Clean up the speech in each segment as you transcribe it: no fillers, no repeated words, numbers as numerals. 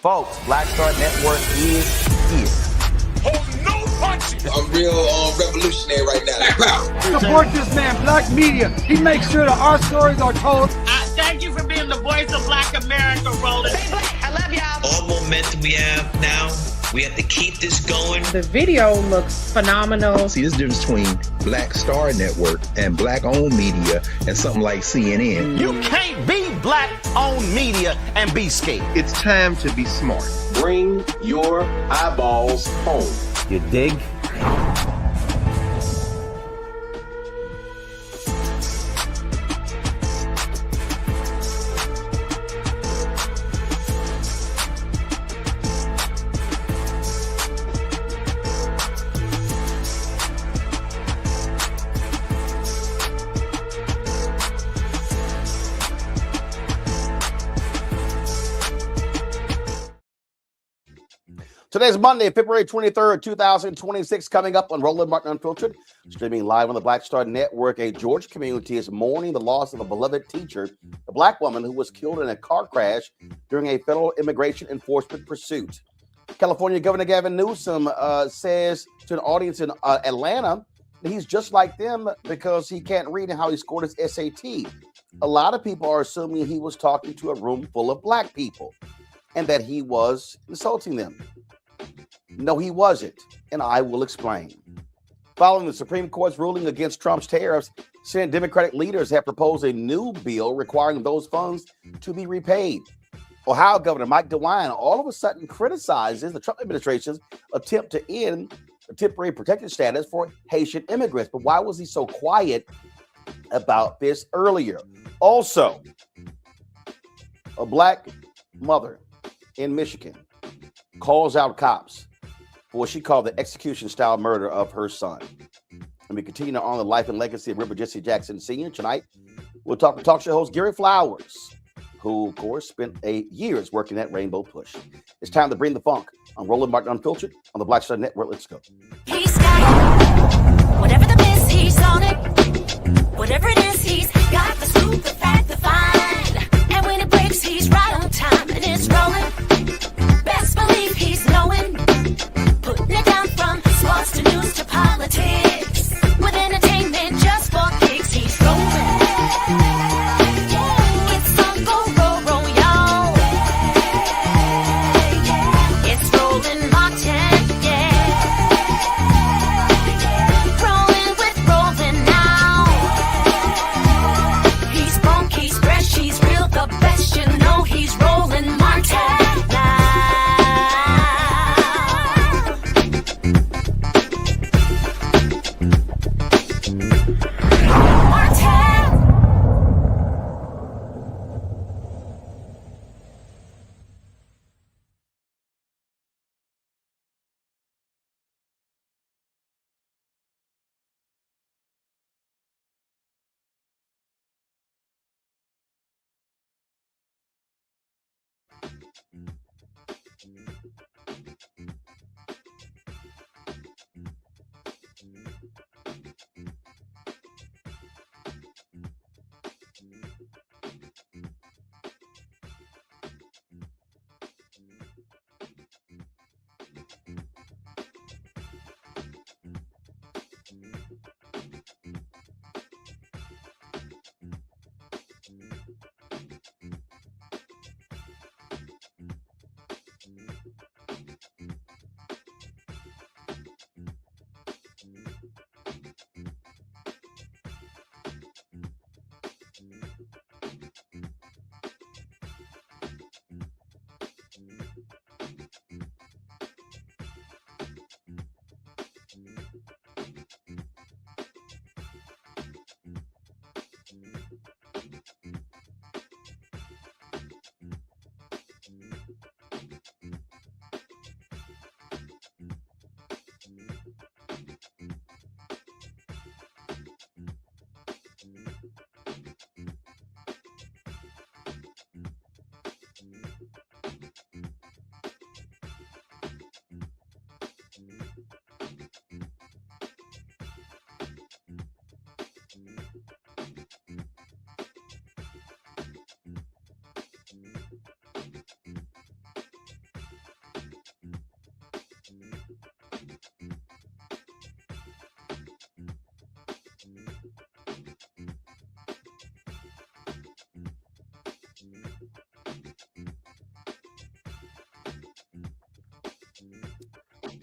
Folks, Black Star Network is here. Hold no punches. I'm real revolutionary right now. Support this man, Black Media. He makes sure that our stories are told. Thank you for being the voice of Black America, Roland. Stay black. I love y'all. All momentum we have now We have to keep this going. The video looks phenomenal. See, there's a difference between Black Star Network and Black-owned media and something like CNN. You can't be Black-owned media and be scared. It's time to be smart. Bring your eyeballs home. You dig? Today's Monday, February 23rd, 2026, coming up on Roland Martin Unfiltered, streaming live on the Black Star Network. A Georgia community is mourning the loss of a beloved teacher, a Black woman who was killed in a car crash during a federal immigration enforcement pursuit. California Governor Gavin Newsom says to an audience in Atlanta that he's just like them because he can't read and how he scored his SAT. A lot of people are assuming he was talking to a room full of Black people and that he was insulting them. No, he wasn't, and I will explain. Following the Supreme Court's ruling against Trump's tariffs, Senate Democratic leaders have proposed a new bill requiring those funds to be repaid. Ohio Governor Mike DeWine all of a sudden criticizes the Trump administration's attempt to end a temporary protected status for Haitian immigrants. But why was he so quiet about this earlier? Also, a Black mother in Michigan calls out cops for what she called the execution-style murder of her son. And we continue on the life and legacy of Reverend Jesse Jackson Sr. Tonight, we'll talk to talk show host Gary Flowers, who, of course, spent years working at Rainbow Push. It's time to bring the funk on Roland Martin Unfiltered on the Black Star Network. Let's go. He's got whatever the miss, he's on it. Whatever it is, he's got the scoop, the fact, the find. And when it breaks, he's right on time and it's rolling. Best believe he's knowing. Putting it down from sports to news to politics. With entertainment just for kicks, he's rolling. It's on go, roll, y'all. It's rolling Martin, yeah. Rolling with rolling now. He's funk, he's fresh, he's real, the best, you know he's rolling Martin.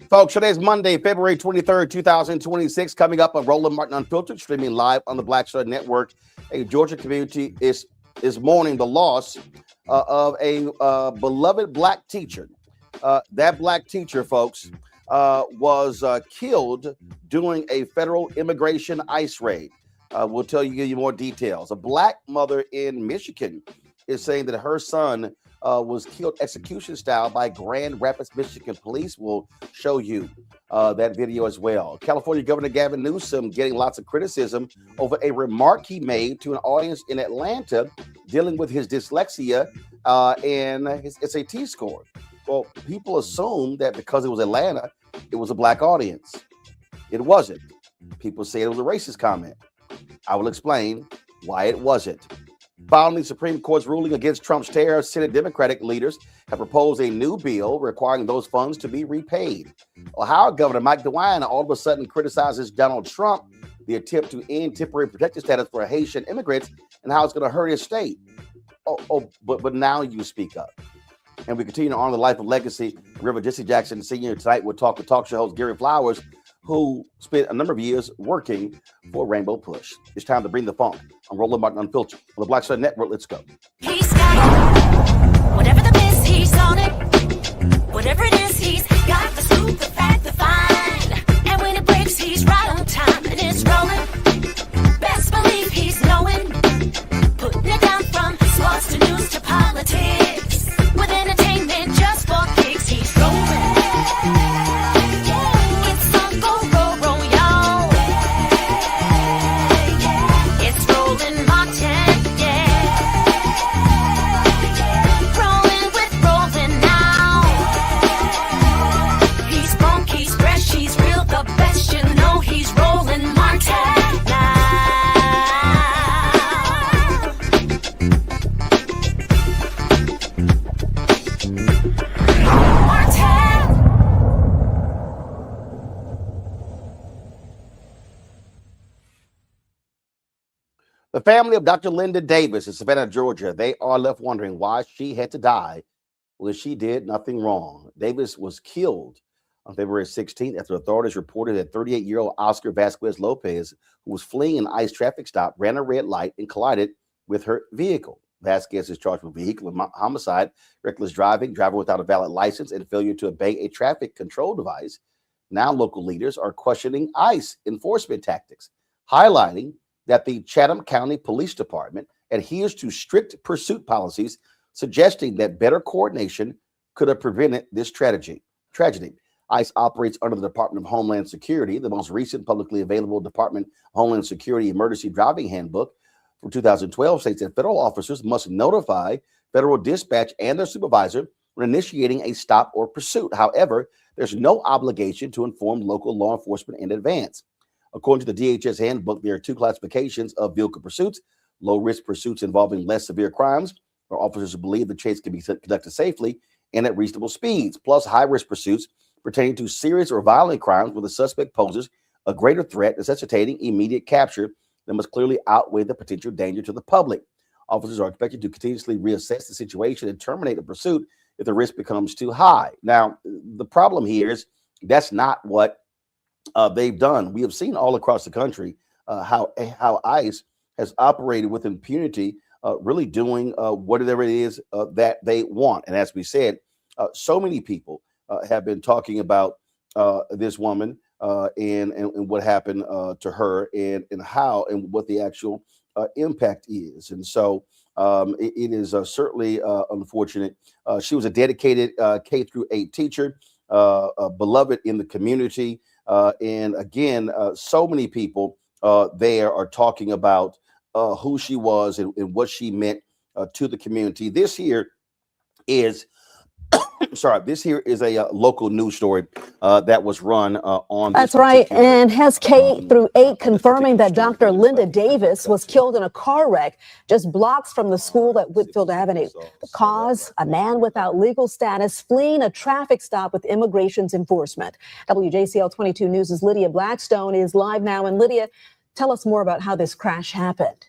Folks, today's Monday, February 23rd, 2026, coming up on Roland Martin Unfiltered, streaming live on the Black Star Network. A Georgia community is mourning the loss of a beloved black teacher. That black teacher, folks, was killed during a federal immigration ICE raid. We'll give you more details. A black mother in Michigan is saying that her son was killed execution style by Grand Rapids, Michigan police. We'll show you that video as well. California Governor Gavin Newsom getting lots of criticism over a remark he made to an audience in Atlanta dealing with his dyslexia and his SAT score. Well, people assume that because it was Atlanta, it was a black audience. It wasn't. People say it was a racist comment. I will explain why it wasn't. Finally, Supreme Court's ruling against Trump's tariffs. Senate Democratic leaders have proposed a new bill requiring those funds to be repaid. Ohio Governor Mike DeWine all of a sudden criticizes Donald Trump, the attempt to end temporary protected status for Haitian immigrants, and how it's going to hurt his state. But now you speak up. And we continue to honor the life and legacy of Reverend Jesse Jackson Sr. Tonight we'll talk to talk show host Gary Flowers, who spent a number of years working for Rainbow Push. It's time to bring the funk on Roland Martin Unfiltered on the Black Star Network. Let's go. He's got whatever the biz, he's on it. Whatever it is, he's got the scoop, the fact, the fine. And when it breaks, he's right on time and it's rolling. Best believe he's knowing. Putting it down from sports to news to politics. With entertainment just for kicks, he's rolling. It's on go, roll, y'all. It's Roland Martin, yeah. Rolling with Roland now. He's funk, he's fresh, he's real, the best, you know he's Roland Martin now. The family of Dr. Linda Davis in Savannah, Georgia, they are left wondering why she had to die when she did nothing wrong. Davis was killed on February 16th after authorities reported that 38-year-old Oscar Vasquez Lopez, who was fleeing an ICE traffic stop, ran a red light and collided with her vehicle. Vasquez is charged with vehicular homicide, reckless driving, driver without a valid license, and failure to obey a traffic control device. Now local leaders are questioning ICE enforcement tactics, highlighting that the Chatham County Police Department adheres to strict pursuit policies, suggesting that better coordination could have prevented this tragedy. ICE operates under the Department of Homeland Security. The most recent publicly available Department of Homeland Security Emergency Driving Handbook from 2012 states that federal officers must notify federal dispatch and their supervisor when initiating a stop or pursuit. However, there's no obligation to inform local law enforcement in advance. According to the DHS handbook, there are two classifications of vehicle pursuits: low-risk pursuits involving less severe crimes, where officers believe the chase can be conducted safely and at reasonable speeds, plus high-risk pursuits pertaining to serious or violent crimes where the suspect poses a greater threat necessitating immediate capture that must clearly outweigh the potential danger to the public. Officers are expected to continuously reassess the situation and terminate the pursuit if the risk becomes too high. Now, the problem here is that's not what they've done. We have seen all across the country how ICE has operated with impunity, really doing whatever it is that they want. And as we said, so many people have been talking about this woman and what happened to her and how and what the actual impact is. And so it is certainly unfortunate. She was a dedicated K-8 teacher, beloved in the community. And again, so many people there are talking about who she was and what she meant to the community. This here is this here is a local news story that was run on. That's right. And has K-8 confirming that Dr. Linda Davis was killed in a car wreck just blocks from the school at Whitfield Avenue. The cause, a man without legal status fleeing a traffic stop with immigration's enforcement. WJCL 22 News' Lydia Blackstone is live now. And Lydia, tell us more about how this crash happened.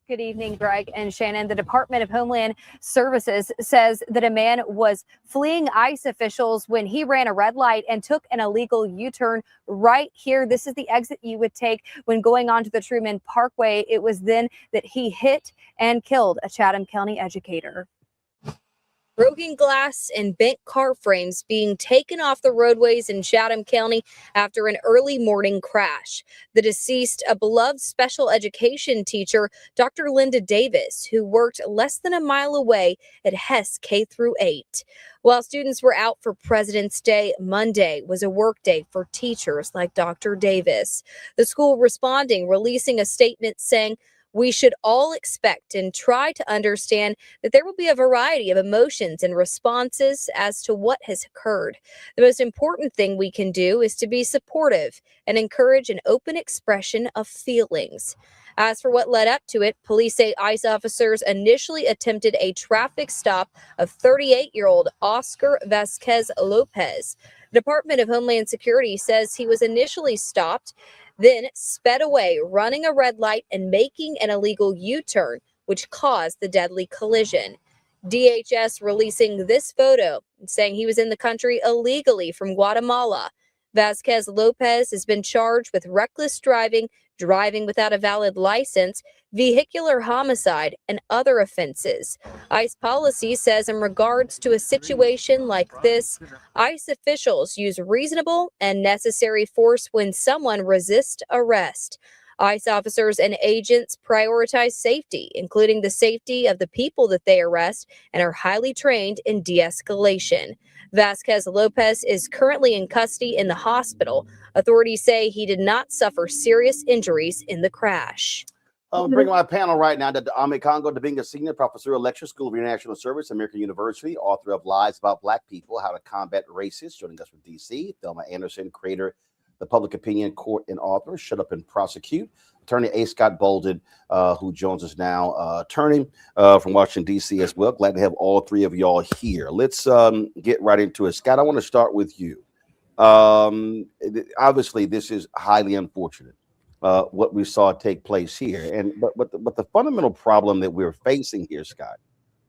Good evening, Greg and Shannon. The Department of Homeland Services says that a man was fleeing ICE officials when he ran a red light and took an illegal U-turn right here. This is the exit you would take when going onto the Truman Parkway. It was then that he hit and killed a Chatham County educator. Broken glass and bent car frames being taken off the roadways in Chatham County after an early morning crash. The deceased, a beloved special education teacher, Dr. Linda Davis, who worked less than a mile away at Hess K-8. While students were out for President's Day, Monday was a work day for teachers like Dr. Davis. The school responding, releasing a statement saying, "We should all expect and try to understand that there will be a variety of emotions and responses as to what has occurred. The most important thing we can do is to be supportive and encourage an open expression of feelings." As for what led up to it, police say ICE officers initially attempted a traffic stop of 38-year-old Oscar Vasquez Lopez. The Department of Homeland Security says he was initially stopped, then sped away, running a red light and making an illegal U-turn, which caused the deadly collision. DHS releasing this photo, saying he was in the country illegally from Guatemala. Vasquez Lopez has been charged with reckless driving, driving without a valid license, vehicular homicide, and other offenses. ICE policy says in regards to a situation like this, ICE officials use reasonable and necessary force when someone resists arrest. ICE officers and agents prioritize safety, including the safety of the people that they arrest, and are highly trained in de-escalation. Vasquez Lopez is currently in custody in the hospital. Authorities say he did not suffer serious injuries in the crash. Bring my panel right now, Dr. Ame Congo, being a senior professor of lecture, School of International Service, American University, author of Lies About Black People, How to Combat Racism, joining us from D.C. Thelma Anderson, creator, The Public Opinion Court, and author, Shut Up and Prosecute. Attorney A. Scott Bolden, who joins us now, attorney from Washington, D.C. as well. Glad to have all three of y'all here. Let's get right into it. Scott, I want to start with you. Obviously, this is highly unfortunate, what we saw take place here. But the fundamental problem that we're facing here, Scott,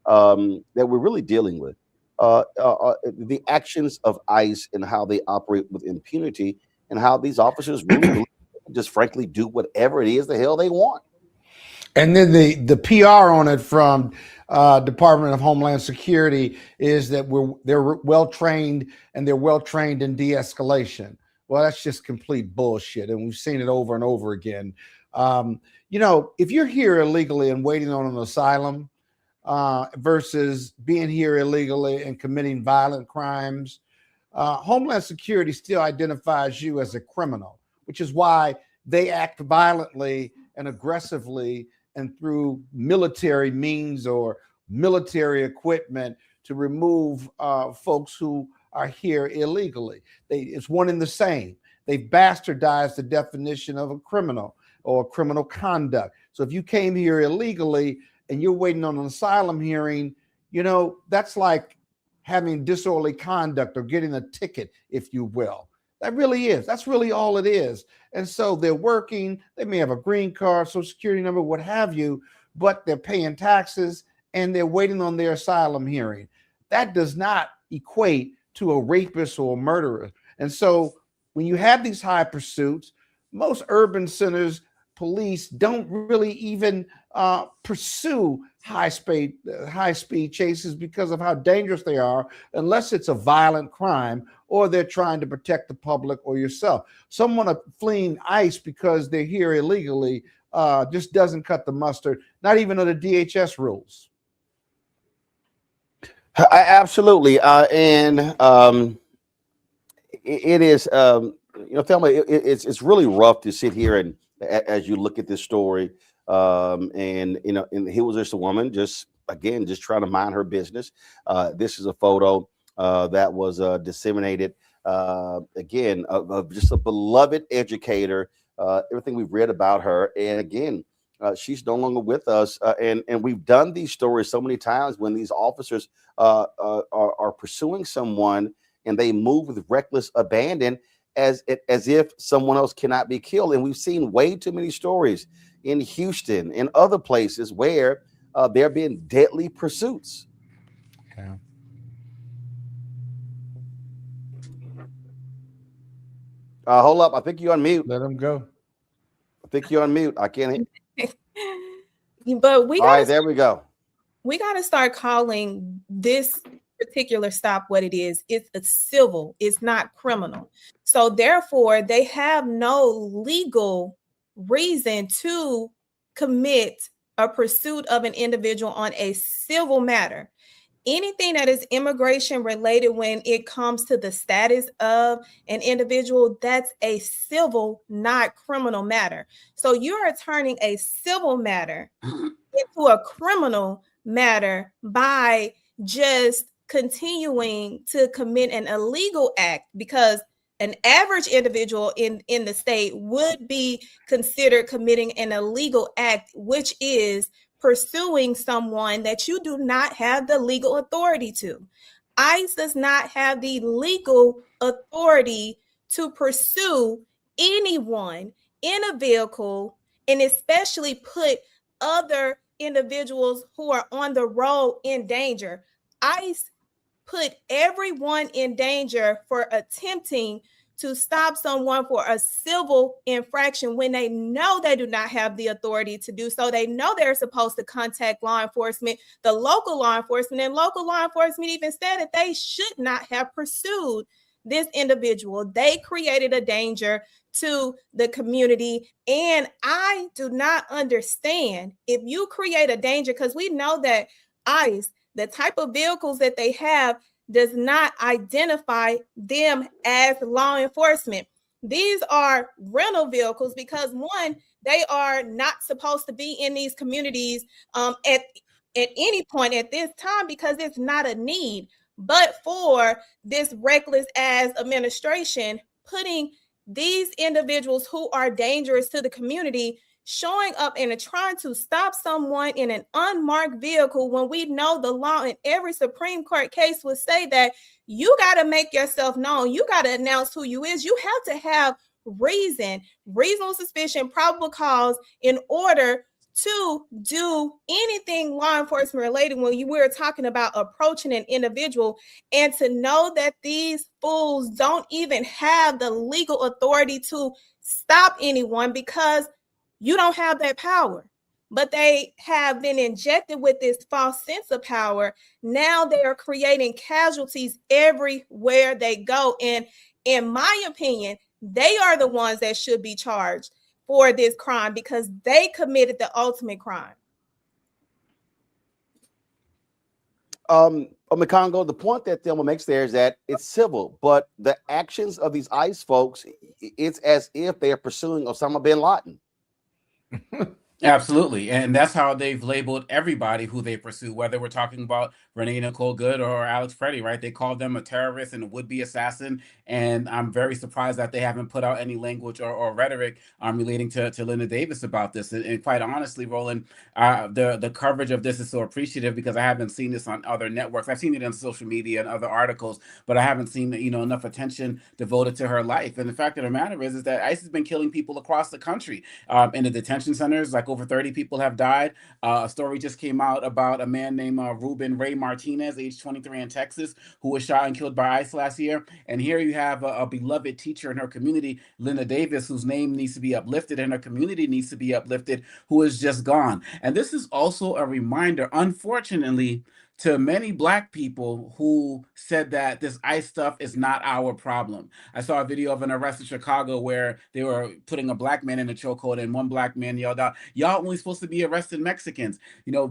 that we're really dealing with, the actions of ICE and how they operate with impunity, and how these officers really just frankly do whatever it is the hell they want. And then the PR on it from Department of Homeland Security is that they're well trained, and they're well trained in de-escalation. Well, that's just complete bullshit, and we've seen it over and over again. If you're here illegally and waiting on an asylum versus being here illegally and committing violent crimes, Homeland Security still identifies you as a criminal, which is why they act violently and aggressively and through military means or military equipment to remove folks who are here illegally. It's one and the same. They've bastardized the definition of a criminal or criminal conduct. So if you came here illegally and you're waiting on an asylum hearing, that's like having disorderly conduct or getting a ticket, if you will. That really is. That's really all it is. And so they're working. They may have a green card, social security number, what have you, but they're paying taxes and they're waiting on their asylum hearing. That does not equate to a rapist or a murderer. And so when you have these high pursuits, most urban centers, police don't really even pursue high speed chases because of how dangerous they are, unless it's a violent crime or they're trying to protect the public or yourself. Someone fleeing ICE because they're here illegally just doesn't cut the mustard, not even under DHS rules. Absolutely. It is, Thelma, it's really rough to sit here and as you look at this story, and here was just a woman just trying to mind her business. This is a photo that was disseminated again of just a beloved educator. Everything we've read about her, and again, she's no longer with us. And we've done these stories so many times when these officers are pursuing someone and they move with reckless abandon. as if someone else cannot be killed. And we've seen way too many stories in Houston and other places where there have been deadly pursuits. Yeah. Hold up. I think you're on mute. Let him go. I think you're on mute. I can't hear. But we All right, there we go. We got to start calling this particular stop what it is. It's a civil, it's not criminal. So therefore, they have no legal reason to commit a pursuit of an individual on a civil matter. Anything that is immigration related, when it comes to the status of an individual, that's a civil, not criminal matter. So you are turning a civil matter into a criminal matter by just continuing to commit an illegal act, because an average individual in the state would be considered committing an illegal act, which is pursuing someone that you do not have the legal authority to. ICE does not have the legal authority to pursue anyone in a vehicle, and especially put other individuals who are on the road in danger. ICE put everyone in danger for attempting to stop someone for a civil infraction when they know they do not have the authority to do so. They know they're supposed to contact law enforcement, the local law enforcement, and local law enforcement even said that they should not have pursued this individual. They created a danger to the community. And I do not understand, if you create a danger, because we know that ICE, the type of vehicles that they have, does not identify them as law enforcement. These are rental vehicles because, one, they are not supposed to be in these communities at any point at this time because it's not a need. But for this reckless ass administration, putting these individuals who are dangerous to the community, showing up and trying to stop someone in an unmarked vehicle, when we know the law in every Supreme Court case would say that you got to make yourself known. You got to announce who you is. You have to have reasonable suspicion, probable cause in order to do anything law enforcement related when you were talking about approaching an individual. And to know that these fools don't even have the legal authority to stop anyone because you don't have that power, but they have been injected with this false sense of power. Now they are creating casualties everywhere they go. And in my opinion, they are the ones that should be charged for this crime because they committed the ultimate crime. Congo, the point that Thelma makes there is that it's civil, but the actions of these ICE folks, it's as if they are pursuing Osama bin Laden. Absolutely. And that's how they've labeled everybody who they pursue, whether we're talking about Renee Nicole Good or Alex Freddie, right? They called them a terrorist and a would-be assassin. And I'm very surprised that they haven't put out any language or rhetoric relating to Linda Davis about this. And quite honestly, Roland, the coverage of this is so appreciative because I haven't seen this on other networks. I've seen it on social media and other articles, but I haven't seen enough attention devoted to her life. And the fact of the matter is that ICE has been killing people across the country in the detention centers. Like over 30 people have died. A story just came out about a man named Ruben Ray Martinez, age 23 in Texas, who was shot and killed by ICE last year. And here you have a beloved teacher in her community, Linda Davis, whose name needs to be uplifted and her community needs to be uplifted, who is just gone. And this is also a reminder, unfortunately, to many Black people who said that this ICE stuff is not our problem. I saw a video of an arrest in Chicago where they were putting a Black man in a chokehold and one Black man yelled out, "Y'all only supposed to be arresting Mexicans."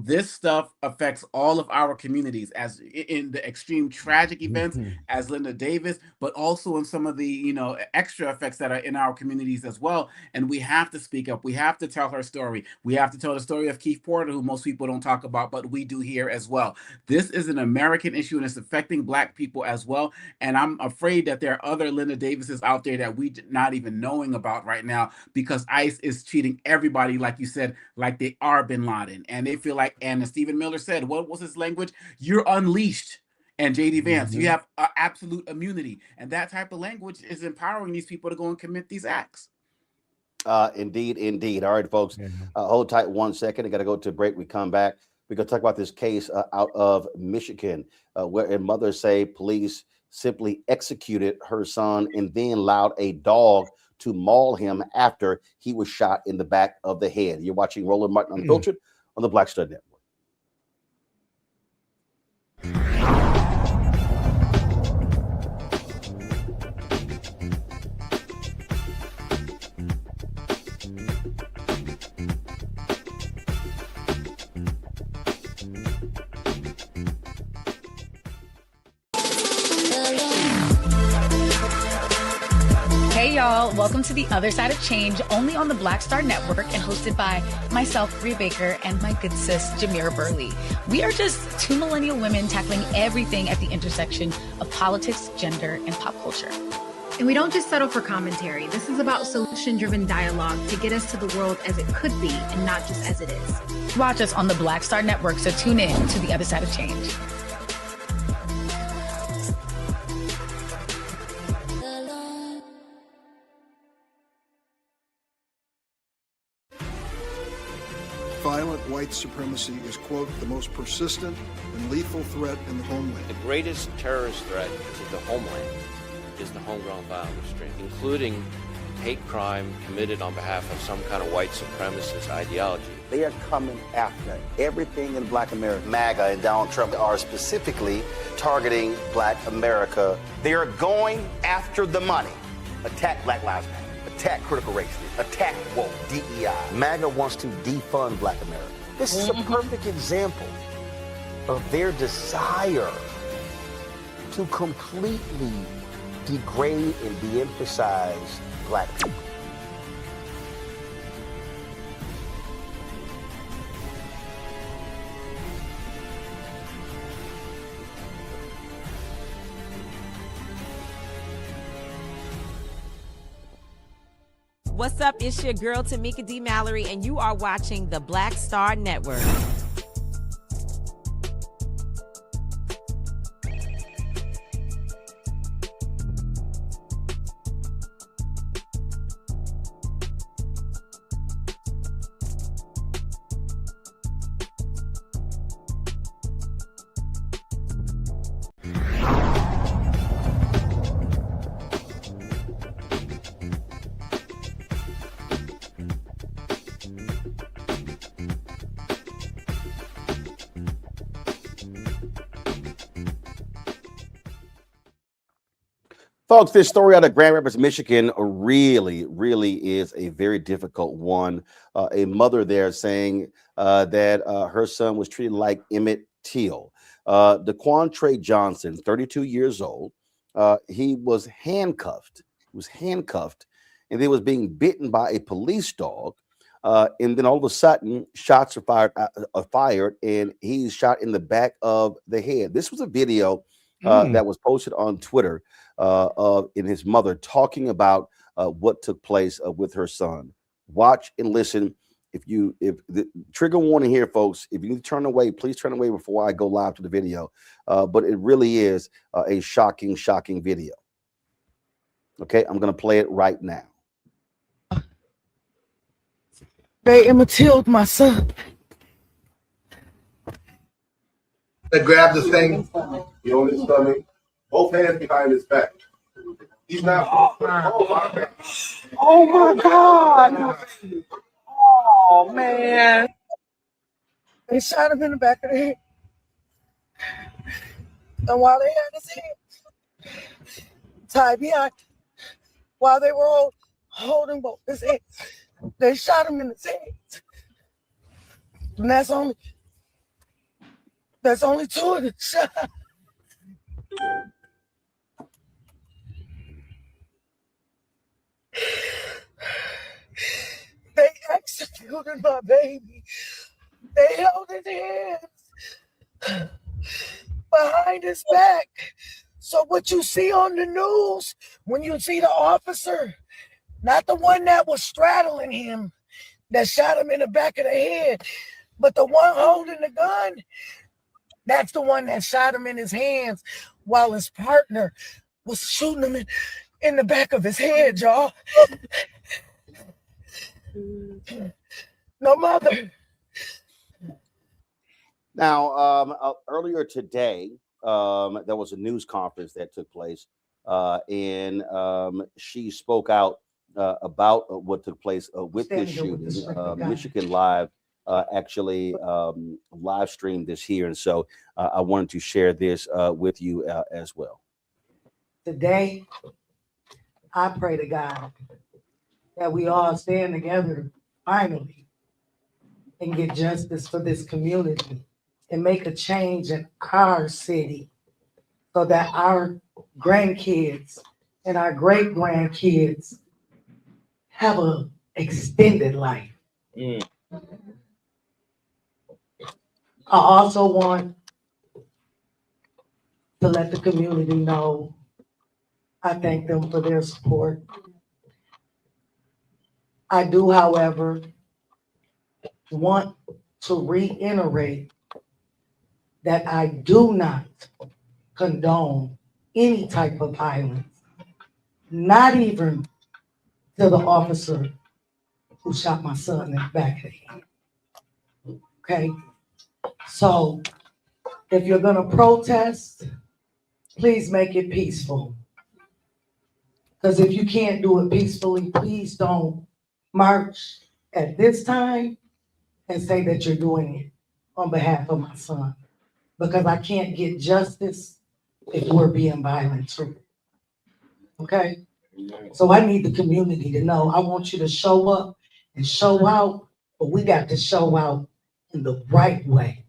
This stuff affects all of our communities, as in the extreme tragic events as Linda Davis, but also in some of the, extra effects that are in our communities as well. And we have to speak up. We have to tell her story. We have to tell the story of Keith Porter, who most people don't talk about, but we do here as well. This is an American issue and it's affecting Black people as well. And I'm afraid that there are other Linda Davises out there that we're not even knowing about right now because ICE is treating everybody, like you said, like they are bin Laden. And they feel like, and as Stephen Miller said, what was his language? You're unleashed. and JD Vance. You have absolute immunity, and that type of language is empowering these people to go and commit these acts. Indeed. All right, folks, hold tight 1 second. I got to go to a break. We come back. We're going to talk about this case out of Michigan, where a mother say police simply executed her son and then allowed a dog to maul him after he was shot in the back of the head. You're watching Roland Martin Unfiltered on the Black Star Network. Hey y'all, welcome to The Other Side of Change, only on the Black Star Network and hosted by myself, Rhea Baker, and my good sis, Jamira Burley. We are just two millennial women tackling everything at the intersection of politics, gender, and pop culture. And we don't just settle for commentary. This is about solution-driven dialogue to get us to the world as it could be and not just as it is. Watch us on the Black Star Network, so tune in to The Other Side of Change. Violent white supremacy is, quote, the most persistent and lethal threat in the homeland. The greatest terrorist threat to the homeland is the homegrown violence stream, including hate crime committed on behalf of some kind of white supremacist ideology. They are coming after everything in Black America. MAGA and Donald Trump are specifically targeting Black America. They are going after the money. Attack Black Lives Matter. Attack critical race theory, attack woke, DEI. MAGA wants to defund Black America. This is a perfect example of their desire to completely degrade and de-emphasize Black people. What's up? It's your girl, Tamika D. Mallory, and you are watching the Black Star Network. Folks, this story out of Grand Rapids, Michigan really is a very difficult one. A mother there saying that her son was treated like Emmett Till. DeQuantre Johnson, 32 years old, he was handcuffed. And then was being bitten by a police dog. And then all of a sudden, shots are fired, and he's shot in the back of the head. This was a video that was posted on Twitter in his mother talking about what took place with her son. Watch and listen. If the trigger warning here, folks, if you need to turn away, please turn away before I go live to the video. But it really is a shocking video. Okay, I'm going to play it right now. They Emmett Till, my son. They grabbed the thing, he on his stomach, both hands behind his back. He's not. Oh my God. Oh my God. Oh man. They shot him in the back of the head. And while they had his hands tied behind, while they were all holding both his hands, they shot him in his hands. And that's only two of the shots. They executed my baby. They held his hands behind his back. So what you see on the news, when you see the officer, not the one that was straddling him, that shot him in the back of the head, but the one holding the gun, That's the one that shot him in his hands while his partner was shooting him in the back of his head, y'all. No mother. Now, earlier today, there was a news conference that took place, and she spoke out about what took place with this shooting. Michigan Live actually live streamed this here, and so I wanted to share this with you as well. Today, I pray to God that we all stand together finally and get justice for this community and make a change in our city so that our grandkids and our great grandkids have an extended life. I also want to let the community know I thank them for their support. I do, however, want to reiterate that I do not condone any type of violence, not even to the officer who shot my son in the back of the head. Okay? So if you're gonna protest, please make it peaceful. Because if you can't do it peacefully, please don't march at this time and say that you're doing it on behalf of my son. Because I can't get justice if we're being violent too. Okay? So I need the community to know I want you to show up and show out, but we got to show out in the right way.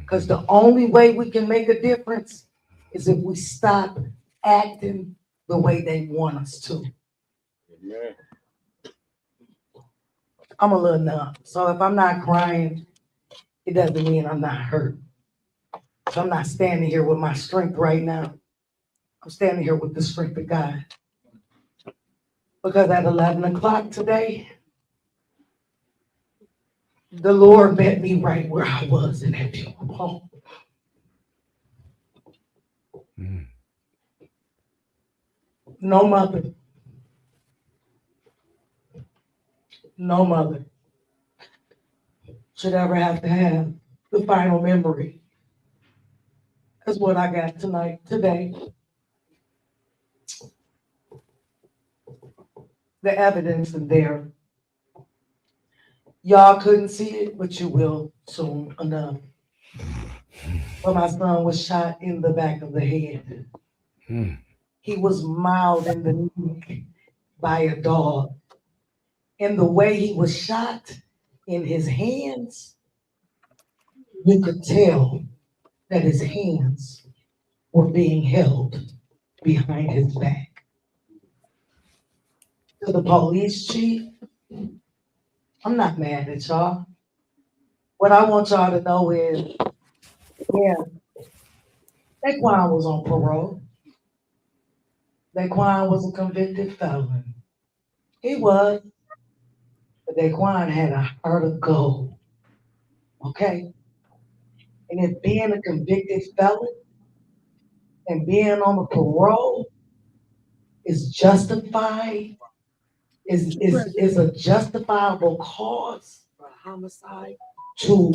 Because the only way we can make a difference is if we stop acting the way they want us to. I'm a little numb. So if I'm not crying, it doesn't mean I'm not hurt. So I'm not standing here with my strength right now. I'm standing here with the strength of God. Because at 11 o'clock today, the Lord met me right where I was in that funeral home. No mother. No mother should ever have to have the final memory. That's what I got today. The evidence is there. Y'all couldn't see it, but you will soon enough. But my son was shot in the back of the head. He was mauled in the neck by a dog. And the way he was shot in his hands, you could tell that his hands were being held behind his back. To the police chief, I'm not mad at y'all. What I want y'all to know is, yeah, Daquan was on parole. Daquan was a convicted felon. He was. But Daquan had a heart of gold. Okay? And if being a convicted felon and being on a parole is justified, is a justifiable cause for homicide to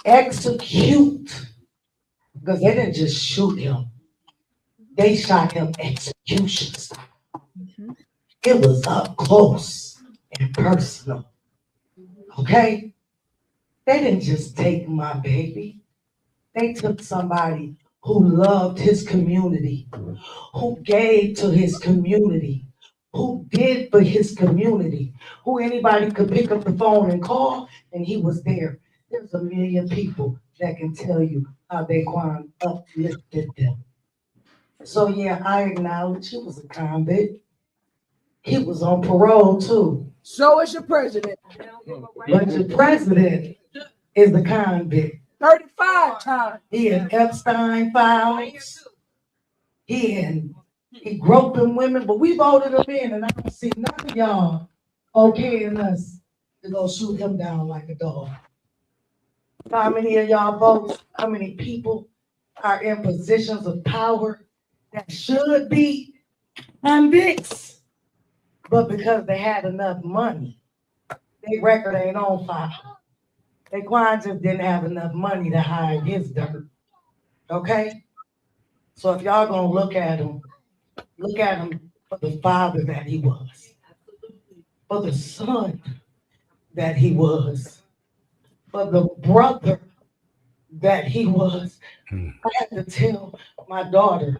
execute, because they didn't just shoot him, they shot him execution style. It was up close and personal. Okay? They didn't just take my baby. They took somebody who loved his community, who gave to his community, who did for his community, who anybody could pick up the phone and call, and he was there. There's a million people that can tell you how Daquan uplifted them. So yeah, I acknowledge he was a convict. He was on parole too. So is your president. But your president is the convict. 35 times. He had Epstein files. He groping women, but we voted him in, and I don't see none of y'all okaying us to go shoot him down like a dog. How many of y'all votes, how many people are in positions of power that should be convicts, but because they had enough money, their record ain't on file. Daquan just didn't have enough money to hide his dirt. Okay? So if y'all gonna look at him for the father that he was, for the son that he was, for the brother that he was. I had to tell my daughter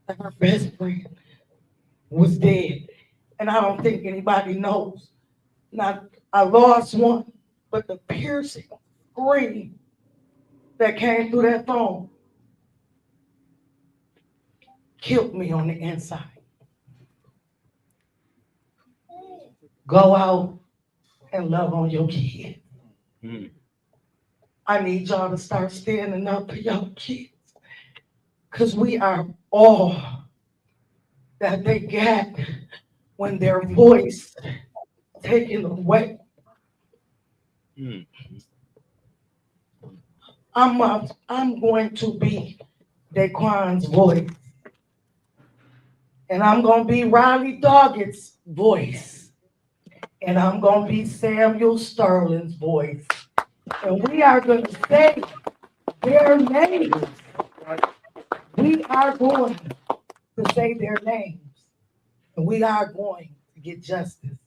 that her best friend was dead. And I don't think anybody knows. Not I lost one, but the piercing scream that came through that phone killed me on the inside. Go out and love on your kids. I need y'all to start standing up for your kids, because we are all that they get when their voice taken away. I'm going to be Daquan's voice, and I'm going to be Riley Doggett's voice, and I'm going to be Samuel Sterling's voice, and we are going to say their names. We are going to say their names, and we are going to get justice,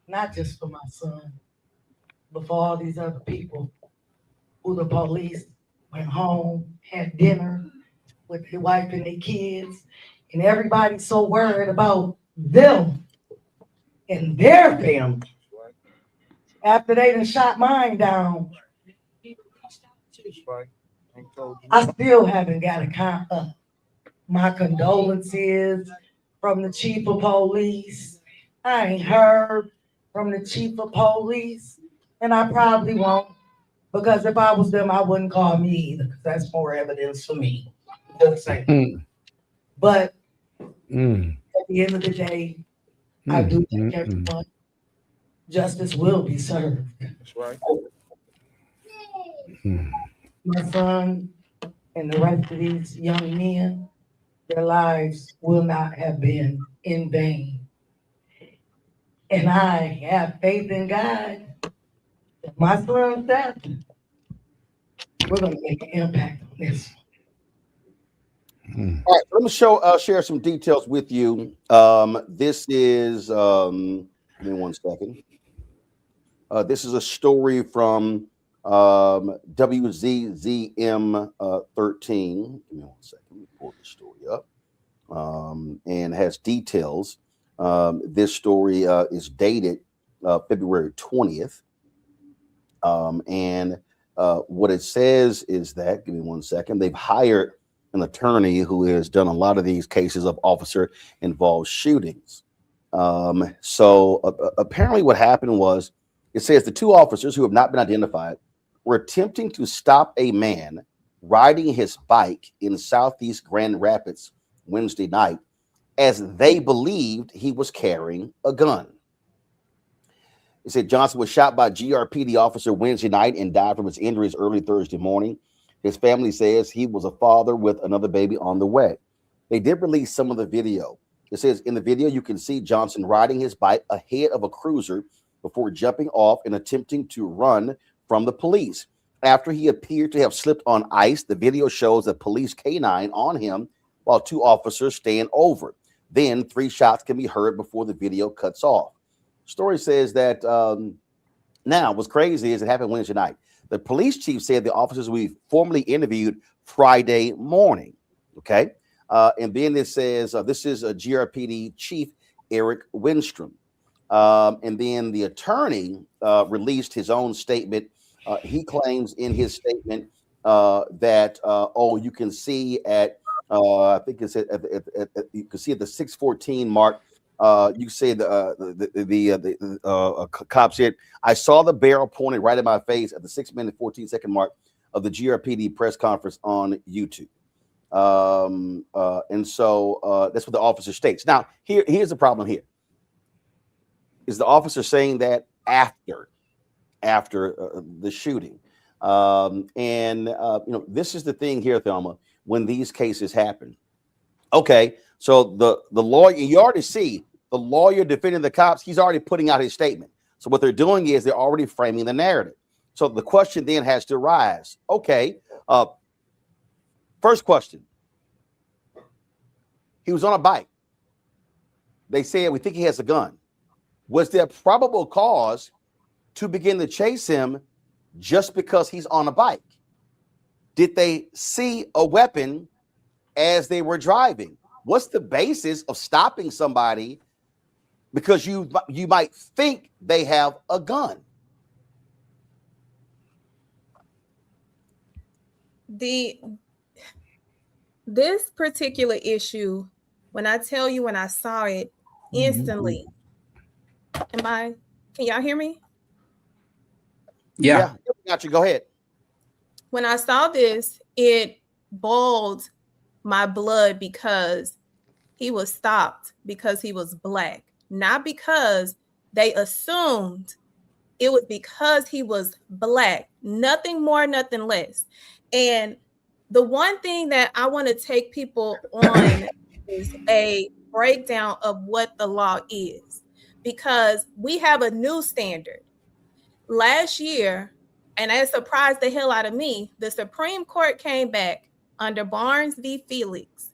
not just for my son, but for all these other people who the police went home, had dinner with their wife and their kids, and everybody's so worried about them and their family. After they done shot mine down, I still haven't got a count up. My condolences from the chief of police. I ain't heard from the chief of police, and I probably won't, because if I was them, I wouldn't call me either, because that's more evidence for me. Just saying. But at the end of the day, I do think everyone, justice will be served. That's right. My son and the rest of these young men, their lives will not have been in vain. And I have faith in God that my son's death, we're going to make an impact on this. All right, let me share some details with you. This is, give me 1 second. This is a story from WZZM 13. Give me 1 second. Let me pull the story up. And has details. This story is dated February 20th. And what it says is that, give me 1 second, they've hired an attorney who has done a lot of these cases of officer-involved shootings. So apparently what happened was, it says the two officers who have not been identified were attempting to stop a man riding his bike in Southeast Grand Rapids Wednesday night, as they believed he was carrying a gun. It said Johnson was shot by GRPD officer Wednesday night and died from his injuries early Thursday morning. His family says he was a father with another baby on the way. They did release some of the video. It says in the video, you can see Johnson riding his bike ahead of a cruiser before jumping off and attempting to run from the police. After he appeared to have slipped on ice, the video shows a police canine on him while two officers stand over. Then 3 shots can be heard before the video cuts off. Story says that now what's crazy is it happened Wednesday night. The police chief said the officers we formally interviewed Friday morning. Okay. And then it says this is a GRPD chief, Eric Winstrom. And then the attorney released his own statement. He claims in his statement that, you can see at, I think it's you can see at the 6:14 mark. You say the cop said, I saw the barrel pointed right at my face at the 6-minute 14-second mark of the GRPD press conference on YouTube. And so that's what the officer states. Now, here's the problem here. Is the officer saying that after the shooting? This is the thing here, Thelma, when these cases happen. Okay, so the lawyer, you already see the lawyer defending the cops, he's already putting out his statement. So what they're doing is they're already framing the narrative. So the question then has to rise. Okay, first question. He was on a bike. They said, we think he has a gun. Was there probable cause to begin to chase him just because he's on a bike? Did they see a weapon as they were driving? What's the basis of stopping somebody because you might think they have a gun? This particular issue, when I tell you, when I saw it instantly, can y'all hear me? Yeah, got you. Go ahead. When I saw this, it boiled my blood because he was stopped because he was Black, not because they assumed it was because he was Black. Nothing more, nothing less. And the one thing that I want to take people on is a breakdown of what the law is, because we have a new standard. Last year, and it surprised the hell out of me, the Supreme Court came back under Barnes v. Felix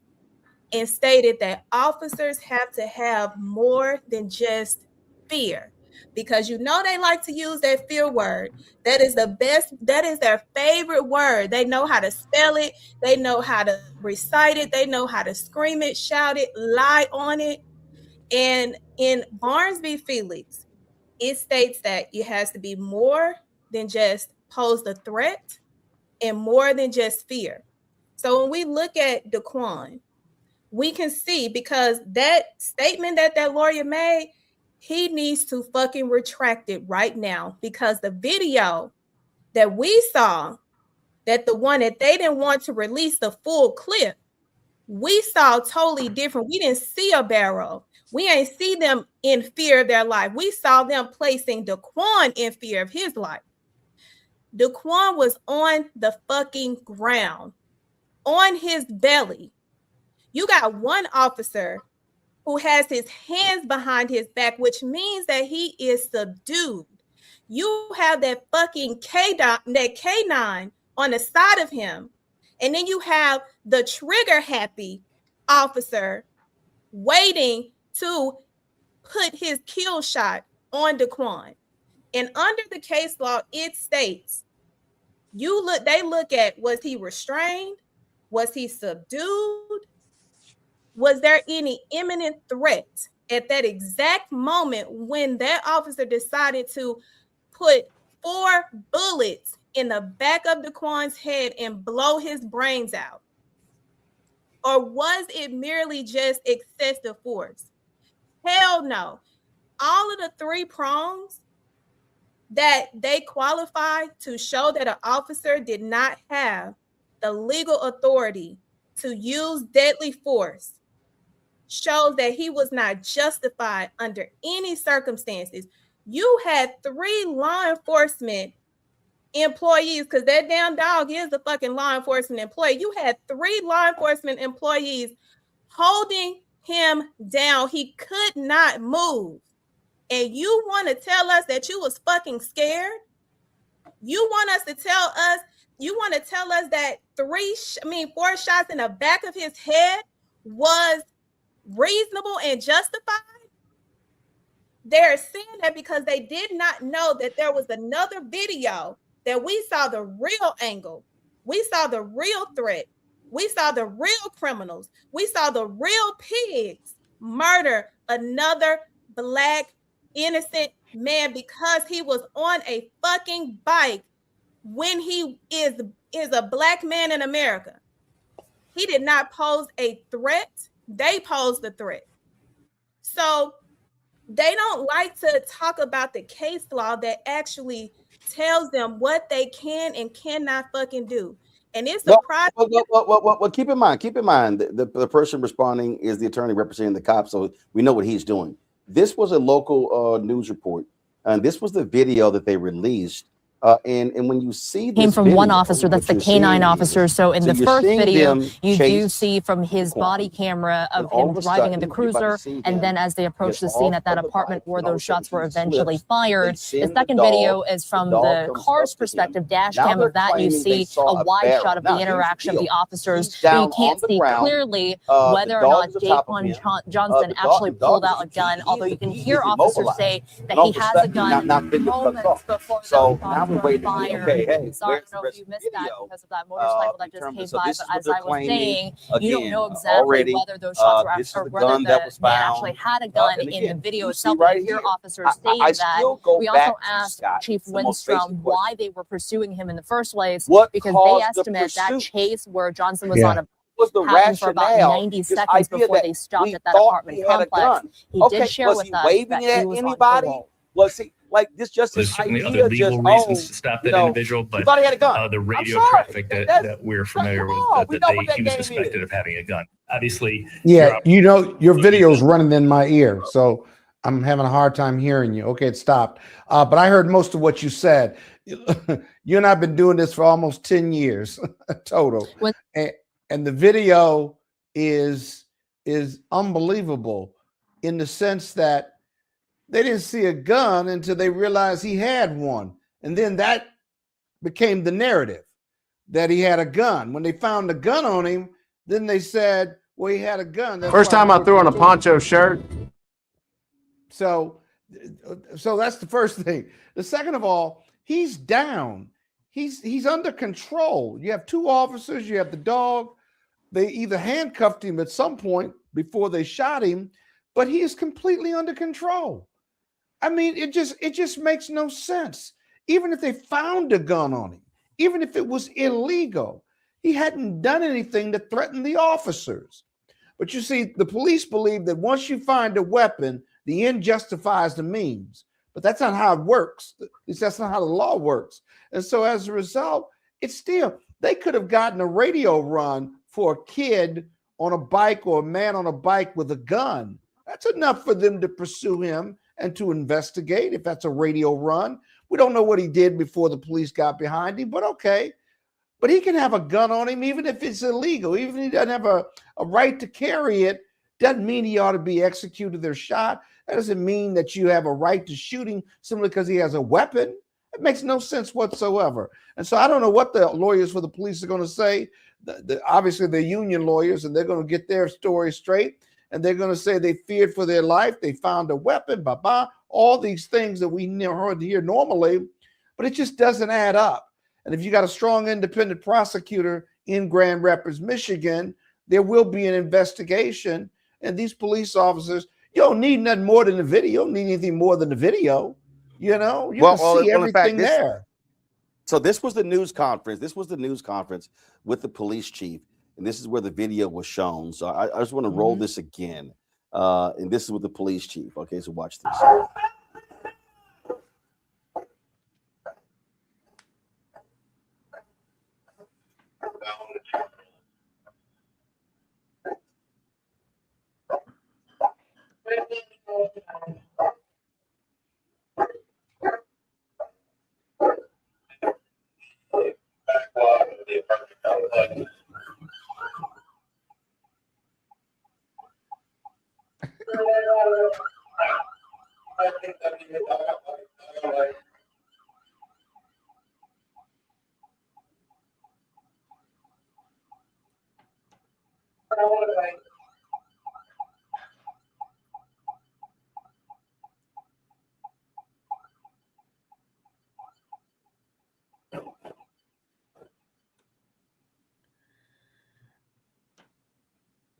and stated that officers have to have more than just fear, because they like to use that fear word. That is the best, that is their favorite word. They know how to spell it, they know how to recite it, they know how to scream it, shout it, lie on it. And in Barnes v. Felix, it states that it has to be more than just pose the threat and more than just fear. So when we look at Daquan, we can see, because that statement that lawyer made, he needs to fucking retract it right now, because the video that we saw, that the one that they didn't want to release the full clip, we saw totally different. We didn't see a barrel. We ain't see them in fear of their life. We saw them placing Daquan in fear of his life. Daquan was on the fucking ground, on his belly. You got one officer who has his hands behind his back, which means that he is subdued. You have that fucking K9 on the side of him, and then you have the trigger happy officer waiting to put his kill shot on Daquan. And under the case law, it states, they look at, was he restrained? Was he subdued? Was there any imminent threat at that exact moment when that officer decided to put 4 bullets in the back of Daquan's head and blow his brains out? Or was it merely just excessive force? Hell no. All of the 3 prongs that they qualify to show that an officer did not have the legal authority to use deadly force shows that he was not justified under any circumstances. You had 3 law enforcement employees, because that damn dog is the fucking law enforcement employee. You had 3 law enforcement employees holding him down. He could not move. And you want to tell us that you was fucking scared? You want to tell us that 4 shots in the back of his head was reasonable and justified? They're saying that because they did not know that there was another video that we saw the real angle. We saw the real threat. We saw the real criminals. We saw the real pigs murder another Black innocent man because he was on a fucking bike when he is a Black man in America. He did not pose a threat. They posed the threat. So they don't like to talk about the case law that actually tells them what they can and cannot fucking do. And it's surprising. Well, keep in mind, the person responding is the attorney representing the cops, so we know what he's doing. This was a local news report, and this was the video that they released And when you see this came from video, one officer, that's the canine officer. So in the you're first seeing video, them you do chase see from his body camera and of all him of a driving in the sudden, you're about to cruiser, see and him then as they approach get the scene off at that of the apartment bike, where and all of a those shots sudden were he eventually slips. fired. They send The the second dog. video is from The dog the comes car's up to perspective him. dash Now cam they're of that. You claiming they see saw a a wide barrel. shot of Now, the here's the interaction of the deal. officers. He's But you down can't on the see ground. clearly The whether or dog not is atop of Daquan him. Johnson The actually dog pulled out a gun, he although is- you can he hear is officers immobilized. say that And all he of a has a sudden, gun now video cuts moments off. before So those now shots we're were waiting to see, fired. okay, hey, Sorry, I where's the don't know if rest you of the missed that video? because of that motorcycle that In just terms came of, so by. this But is what as they're I was claiming. saying, you don't Again, know exactly already, whether those shots were this is or the whether gun that was the man found. actually had a gun And in the again, video you see itself. right You hear here. officers saying I that. still go We also back to asked Scott, Chief the most basic Lindstrom why question. they were pursuing him in the first place, What because they caused the estimate that pursuit? chase where Johnson was Yeah. on a Was the happened for about rationale 90 this seconds idea before that they stopped we at that thought apartment he had a complex. gun? He Okay, did share was with he us waving that it he at was on anybody? parole. Was he like this? Just There's this certainly idea, other just legal reasons to stop you that know, individual, he but thought he had a gun. the I'm radio sorry. traffic That's that we're familiar with, on. We that know what that he was game suspected is. of having a gun. Obviously, Yeah, you know, your video's running in my ear, so I'm having a hard time hearing you. Okay, it stopped. But I heard most of what you said. You and I've been doing this for almost 10 years total. And the video is unbelievable in the sense that they didn't see a gun until they realized he had one. And then that became the narrative that he had a gun. When they found the gun on him, then they said, well, he had a gun. That's First why time they I threw on a pursued him. poncho shirt. So that's the first thing. The second of all, he's down. He's under control. You have two officers, you have the dog. They either handcuffed him at some point before they shot him, but he is completely under control. I mean, it just makes no sense. Even if they found a gun on him, even if it was illegal, he hadn't done anything to threaten the officers. But you see, the police believe that once you find a weapon, the end justifies the means. But that's not how it works. At least that's not how the law works. And so as a result, it's still, they could have gotten a radio run for a kid on a bike or a man on a bike with a gun. That's enough for them to pursue him and to investigate if that's a radio run. We don't know what he did before the police got behind him, but okay. But he can have a gun on him even if it's illegal. Even if he doesn't have a right to carry it, doesn't mean he ought to be executed or shot. That doesn't mean that you have a right to shoot him simply because he has a weapon. It makes no sense whatsoever. And so I don't know what the lawyers for the police are going to say. Obviously, they're union lawyers, and they're going to get their story straight. And they're going to say they feared for their life. They found a weapon, all these things that we never hear normally. But it just doesn't add up. And if you got a strong independent prosecutor in Grand Rapids, Michigan, there will be an investigation. And these police officers, you don't need nothing more than the video. You don't need anything more than the video. You know, you can see everything there. So this was the news conference. This was the news conference with the police chief. And this is where the video was shown. So I just want to roll this again. And this is with the police chief. Okay, so watch this.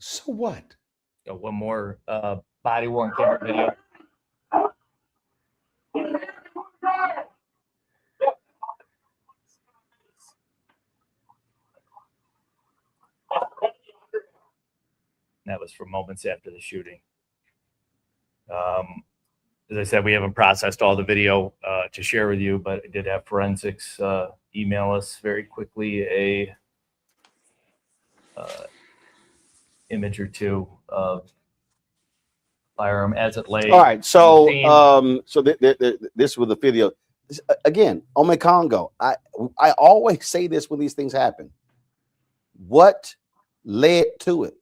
So what? One more body worn camera video. That was for moments after the shooting. As I said, we haven't processed all the video to share with you, but I did have forensics email us very quickly a image or two of firearm as it lay. All right, so this was the video. again, Ome Congo, I always say this when these things happen. What led to it?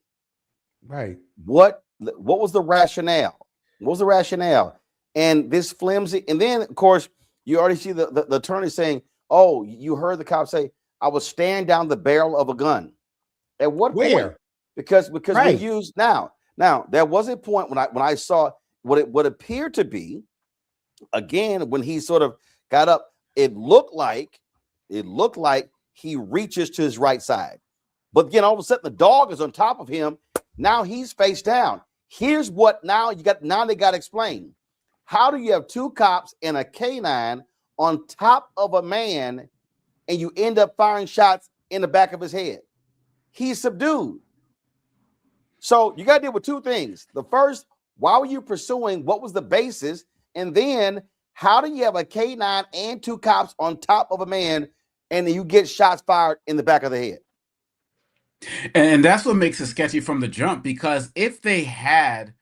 Right. What was the rationale? What was the rationale? And this flimsy, and then of course you already see the attorney saying, "Oh, you heard the cop say I was staring down the barrel of a gun." At what point? Because right. we used now there was a point when I saw what appeared to be, again, when he sort of got up, it looked like he reaches to his right side. But again, all of a sudden the dog is on top of him. Now he's face down. Here's what now they got to explain. How do you have two cops and a canine on top of a man and you end up firing shots in the back of his head? He's subdued. So you got to deal with two things. The first, why were you pursuing? What was the basis? And then how do you have a canine and two cops on top of a man and then you get shots fired in the back of the head? And that's what makes it sketchy from the jump, because if they had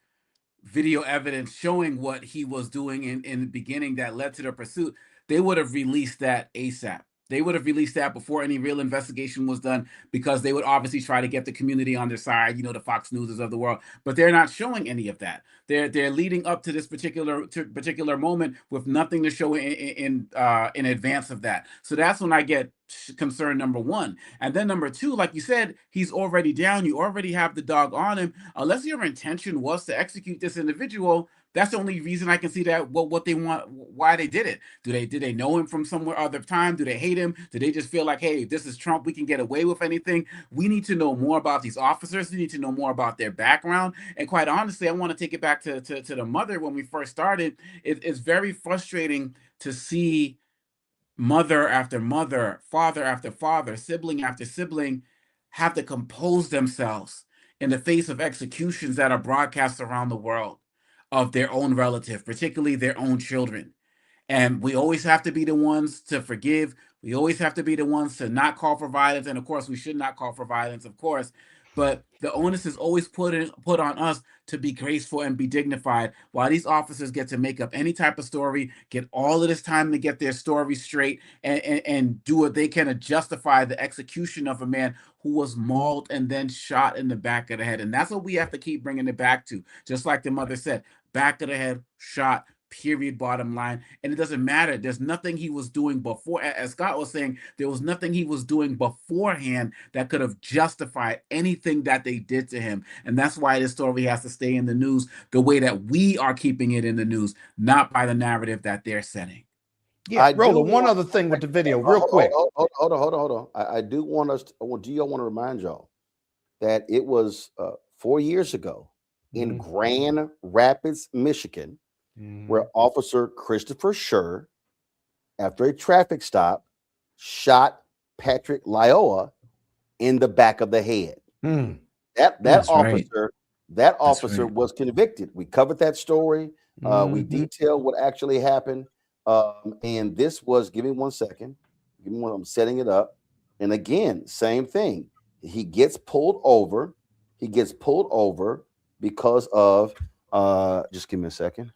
video evidence showing what he was doing in the beginning that led to the pursuit, they would have released that ASAP. They would have released that before any real investigation was done, because they would obviously try to get the community on their side, the Fox Newses of the world. But they're not showing any of that. They're leading up to this particular moment with nothing to show in advance of that. So that's when I get concern, number one. And then number two, like you said, he's already down. You already have the dog on him. Unless your intention was to execute this individual, that's the only reason I can see that what they want, why they did it. Did they know him from somewhere other time? Do they hate him? Do they just feel like, hey, this is Trump, we can get away with anything? We need to know more about these officers. We need to know more about their background. And quite honestly, I want to take it back to the mother when we first started. It's very frustrating to see mother after mother, father after father, sibling after sibling have to compose themselves in the face of executions that are broadcast around the world of their own relative, particularly their own children. And we always have to be the ones to forgive. We always have to be the ones to not call for violence. And of course, we should not call for violence, of course. But the onus is always put on us to be graceful and be dignified, while these officers get to make up any type of story, get all of this time to get their story straight, and do what they can to justify the execution of a man who was mauled and then shot in the back of the head. And that's what we have to keep bringing it back to. Just like the mother said, back of the head, shot, period, bottom line. And it doesn't matter. There's nothing he was doing before. As Scott was saying, there was nothing he was doing beforehand that could have justified anything that they did to him. And that's why this story has to stay in the news the way that we are keeping it in the news, not by the narrative that they're setting. Yeah, Roland, one other thing with the video, real quick. Hold on. I do want us to, I want to remind y'all that it was 4 years ago in Grand Rapids, Michigan, where Officer Christopher Scher, after a traffic stop, shot Patrick Lyoa in the back of the head. That officer was convicted. We covered that story. We detailed what actually happened. And this was, give me 1 second. I'm setting it up. And again, same thing. He gets pulled over. Because of, just give me a second.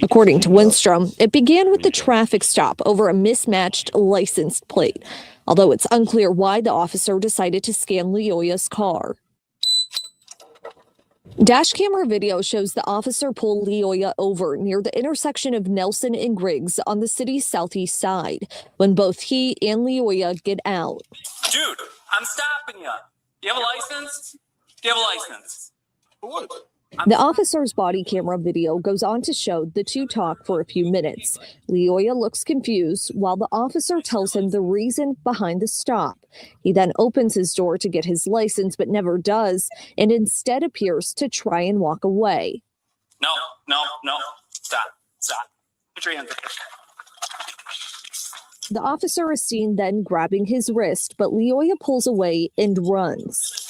According to Winstrom, it began with the traffic stop over a mismatched license plate, although it's unclear why the officer decided to scan Lyoya's car. Dash camera video shows the officer pull Lyoya over near the intersection of Nelson and Griggs on the city's southeast side, when both he and Lyoya get out. Dude, I'm stopping you. Do you have a license? What? The officer's body camera video goes on to show the two talk for a few minutes. Lyoya looks confused while the officer tells him the reason behind the stop. He then opens his door to get his license, but never does, and instead appears to try and walk away. No. Stop. Put your hands up. The officer is seen then grabbing his wrist, but Lyoya pulls away and runs.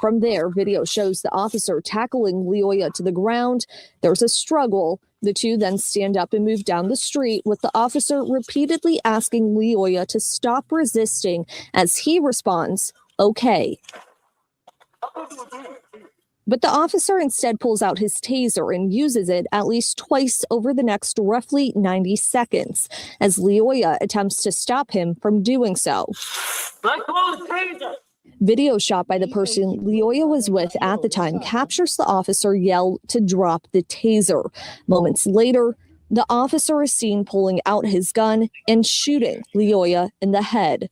From there, video shows the officer tackling Lyoya to the ground. There's a struggle. The two then stand up and move down the street, with the officer repeatedly asking Lyoya to stop resisting as he responds, "Okay." But the officer instead pulls out his taser and uses it at least twice over the next roughly 90 seconds as Leoya attempts to stop him from doing so. Video shot by the person Leoya was with at the time captures the officer yell to drop the taser. Moments later, the officer is seen pulling out his gun and shooting Leoya in the head.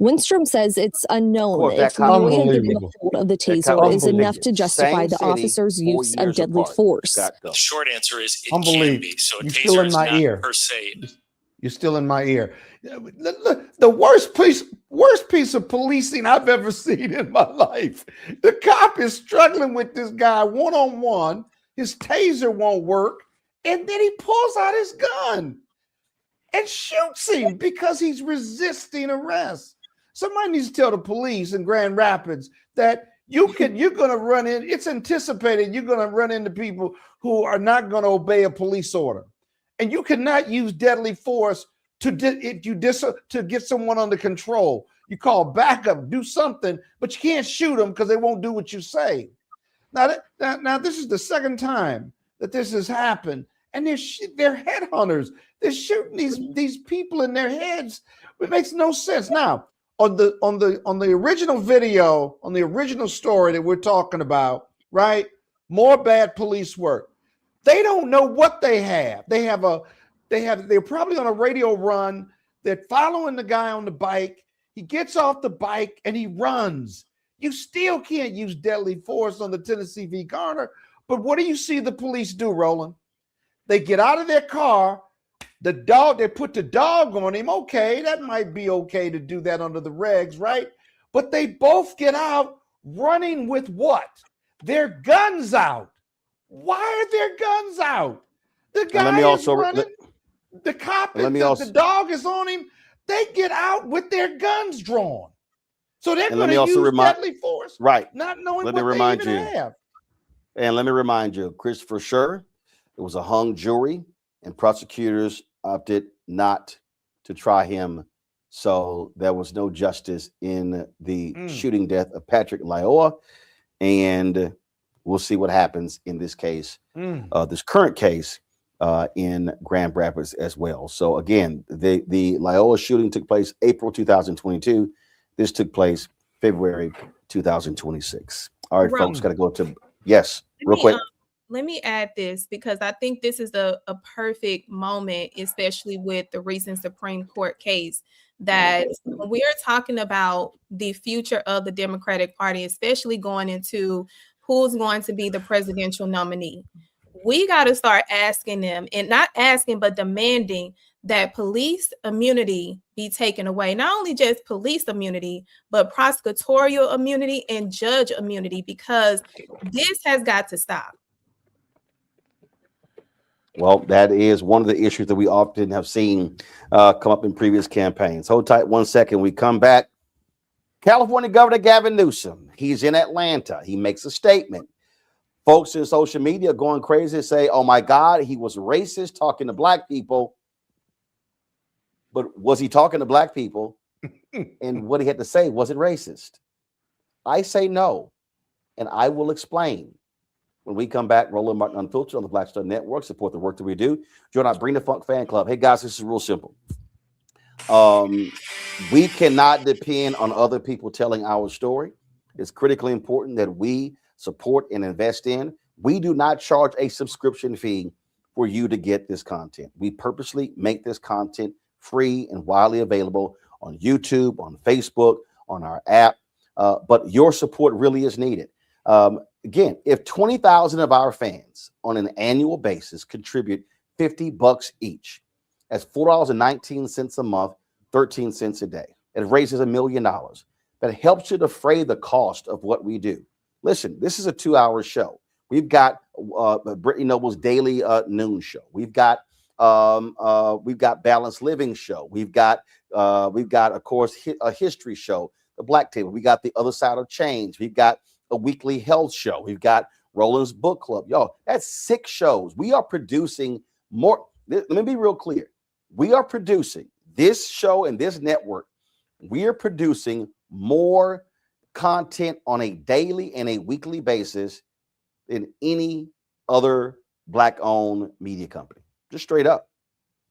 Winstrom says it's unknown if Leoya getting a hold of the taser is enough to justify the officer's use of deadly force. The short answer is it Unbelievable. can be. So a You're taser still in is my not ear. per se. You're still in my ear. The worst piece of policing I've ever seen in my life. The cop is struggling with this guy one-on-one. His taser won't work. And then he pulls out his gun and shoots him because he's resisting arrest. Somebody needs to tell the police in Grand Rapids that you're going to run in. It's anticipated you're going to run into people who are not going to obey a police order. And you cannot use deadly force to get someone under control. You call backup, do something, but you can't shoot them because they won't do what you say. Now this is the second time that this has happened, and they're headhunters. They're shooting these people in their heads. It makes no sense. Now, on the original video, on the original story that we're talking about, right? More bad police work. They don't know what they have. They're probably on a radio run. They're following the guy on the bike. He gets off the bike and he runs. You still can't use deadly force on the Tennessee v. Garner. But what do you see the police do, Roland? They get out of their car. They put the dog on him. Okay, that might be okay to do that under the regs, right? But they both get out running with what? Their guns out. Why are their guns out? The guy is running. The cop, the dog is on him. They get out with their guns drawn. So they're going to use deadly force, right? Not knowing what they even have. And let me remind you, Christopher Scher, it was a hung jury, and prosecutors opted not to try him. So there was no justice in the shooting death of Patrick Leoya. And we'll see what happens in this case, this current case in Grand Rapids as well. So again, the Leoya shooting took place April 2022. This took place February 2026. All right, folks, got to go to, yes, real quick. Let me add this because I think this is a perfect moment, especially with the recent Supreme Court case, that we're talking about the future of the Democratic Party, especially going into who's going to be the presidential nominee. We got to start asking them, and not asking, but demanding that police immunity be taken away. Not only just police immunity, but prosecutorial immunity and judge immunity, because this has got to stop. Well, that is one of the issues that we often have seen come up in previous campaigns. Hold tight 1 second. We come back. California Governor Gavin Newsom, he's in Atlanta. He makes a statement. Folks in social media going crazy, say, oh my God, he was racist talking to black people. But was he talking to black people? And what he had to say, was it racist? I say no, and I will explain. When we come back, Roland Martin Unfiltered on the Black Star Network. Support the work that we do. Join our Bring the Funk fan club. Hey, guys, this is real simple. We cannot depend on other people telling our story. It's critically important that we support and invest in. We do not charge a subscription fee for you to get this content. We purposely make this content free and widely available on YouTube, on Facebook, on our app. But your support really is needed. Again, if 20,000 of our fans on an annual basis contribute $50 each, that's $4.19 a month, 13 cents a day. It raises $1 million. That helps you defray the cost of what we do. Listen, this is a 2-hour show. We've got Brittany Noble's daily noon show. We've got Balanced Living show. We've got of course a history show, the Black Table. We got the Other Side of Change. We've got a weekly health show. We've got Roland's Book Club. Y'all, that's 6 shows. We are producing more. Let me be real clear. We are producing this show and this network. We are producing more content on a daily and a weekly basis than any other Black-owned media company. Just straight up.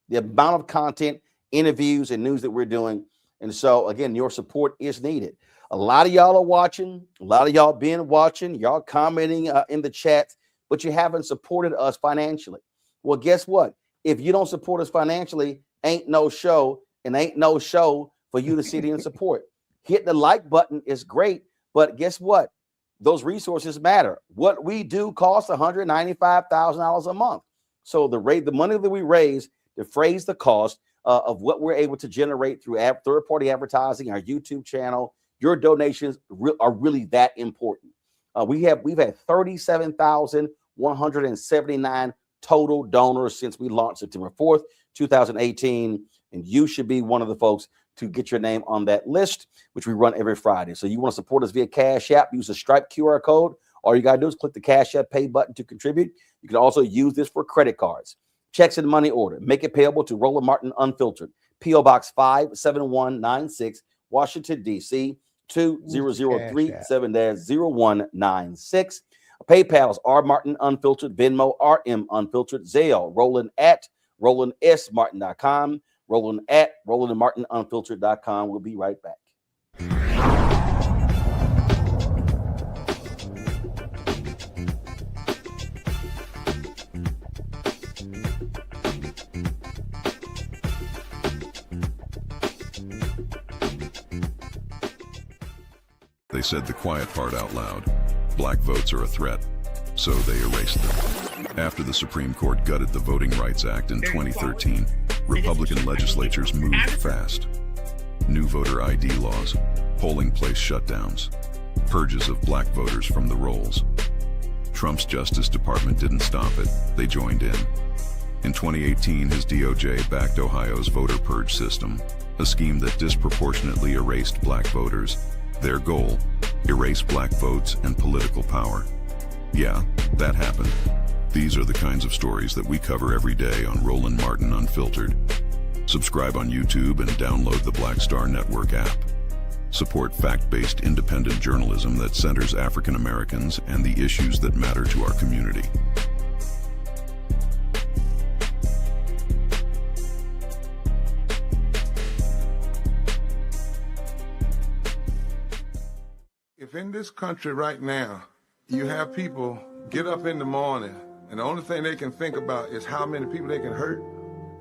The amount of content, interviews, and news that we're doing. And so, again, your support is needed. A lot of y'all are watching. A lot of y'all been watching. Y'all commenting in the chat, but you haven't supported us financially. Well, guess what? If you don't support us financially, ain't no show, and ain't no show for you to sit in and support. Hit the like button is great, but guess what? Those resources matter. What we do costs $195,000 a month. So the money that we raise defrays the cost of what we're able to generate through third-party advertising, our YouTube channel. Your donations are really that important. We've had 37,179 total donors since we launched September 4th, 2018, and you should be one of the folks to get your name on that list, which we run every Friday. So you want to support us via Cash App, use the Stripe QR code. All you got to do is click the Cash App Pay button to contribute. You can also use this for credit cards, checks and money order. Make it payable to Roland Martin Unfiltered, P.O. Box 57196, Washington, D.C., 20037-0196. PayPal's R Martin Unfiltered, Venmo RM Unfiltered, Zelle Roland at RolandSMartin.com, Roland at RolandMartinUnfiltered.com. We'll be right back. They said the quiet part out loud. Black votes are a threat, so they erased them. After the Supreme Court gutted the Voting Rights Act in 2013, Republican legislatures moved fast. New voter ID laws, polling place shutdowns, purges of black voters from the rolls. Trump's Justice Department didn't stop it, they joined in. In 2018, his DOJ backed Ohio's voter purge system, a scheme that disproportionately erased black voters. Their goal, erase black votes and political power. Yeah, that happened. These are the kinds of stories that we cover every day on Roland Martin Unfiltered. Subscribe on YouTube and download the Black Star Network app. Support fact-based independent journalism that centers African Americans and the issues that matter to our community. If in this country right now, you have people get up in the morning and the only thing they can think about is how many people they can hurt,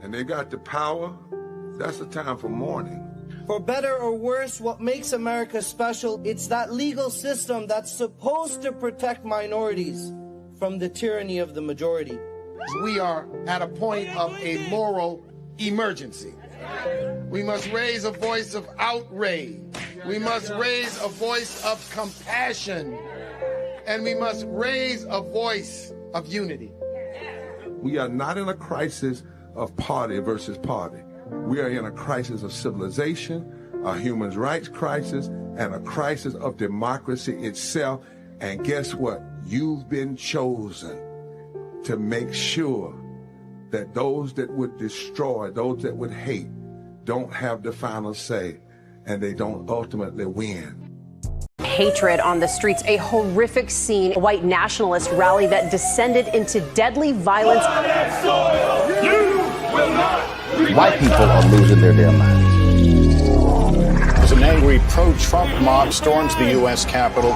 and they got the power, that's the time for mourning. For better or worse, what makes America special, it's that legal system that's supposed to protect minorities from the tyranny of the majority. We are at a point of a moral emergency. We must raise a voice of outrage. We must raise a voice of compassion. And we must raise a voice of unity. We are not in a crisis of party versus party. We are in a crisis of civilization, a human rights crisis, and a crisis of democracy itself. And guess what? You've been chosen to make sure that those that would destroy, those that would hate, don't have the final say, and they don't ultimately win. Hatred on the streets, a horrific scene, a white nationalist rally that descended into deadly violence. White people are losing their damn minds. As an angry pro-Trump mob storms the U.S. Capitol,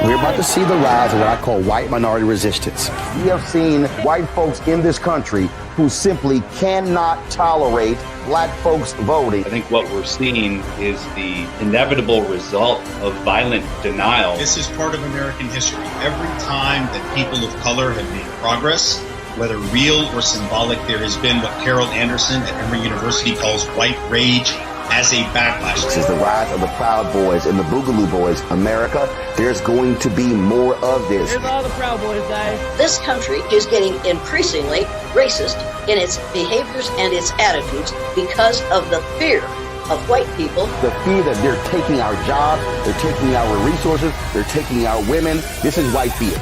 we're about to see the rise of what I call white minority resistance. We have seen white folks in this country who simply cannot tolerate black folks voting. I think what we're seeing is the inevitable result of violent denial. This is part of American history. Every time that people of color have made progress, whether real or symbolic, there has been what Carol Anderson at Emory University calls white rage as a backlash. This is the rise of the Proud Boys and the Boogaloo Boys. America, there's going to be more of this. Here's all the Proud Boys, guys. This country is getting increasingly racist in its behaviors and its attitudes because of the fear of white people. The fear that they're taking our jobs, they're taking our resources, they're taking our women. This is white fear.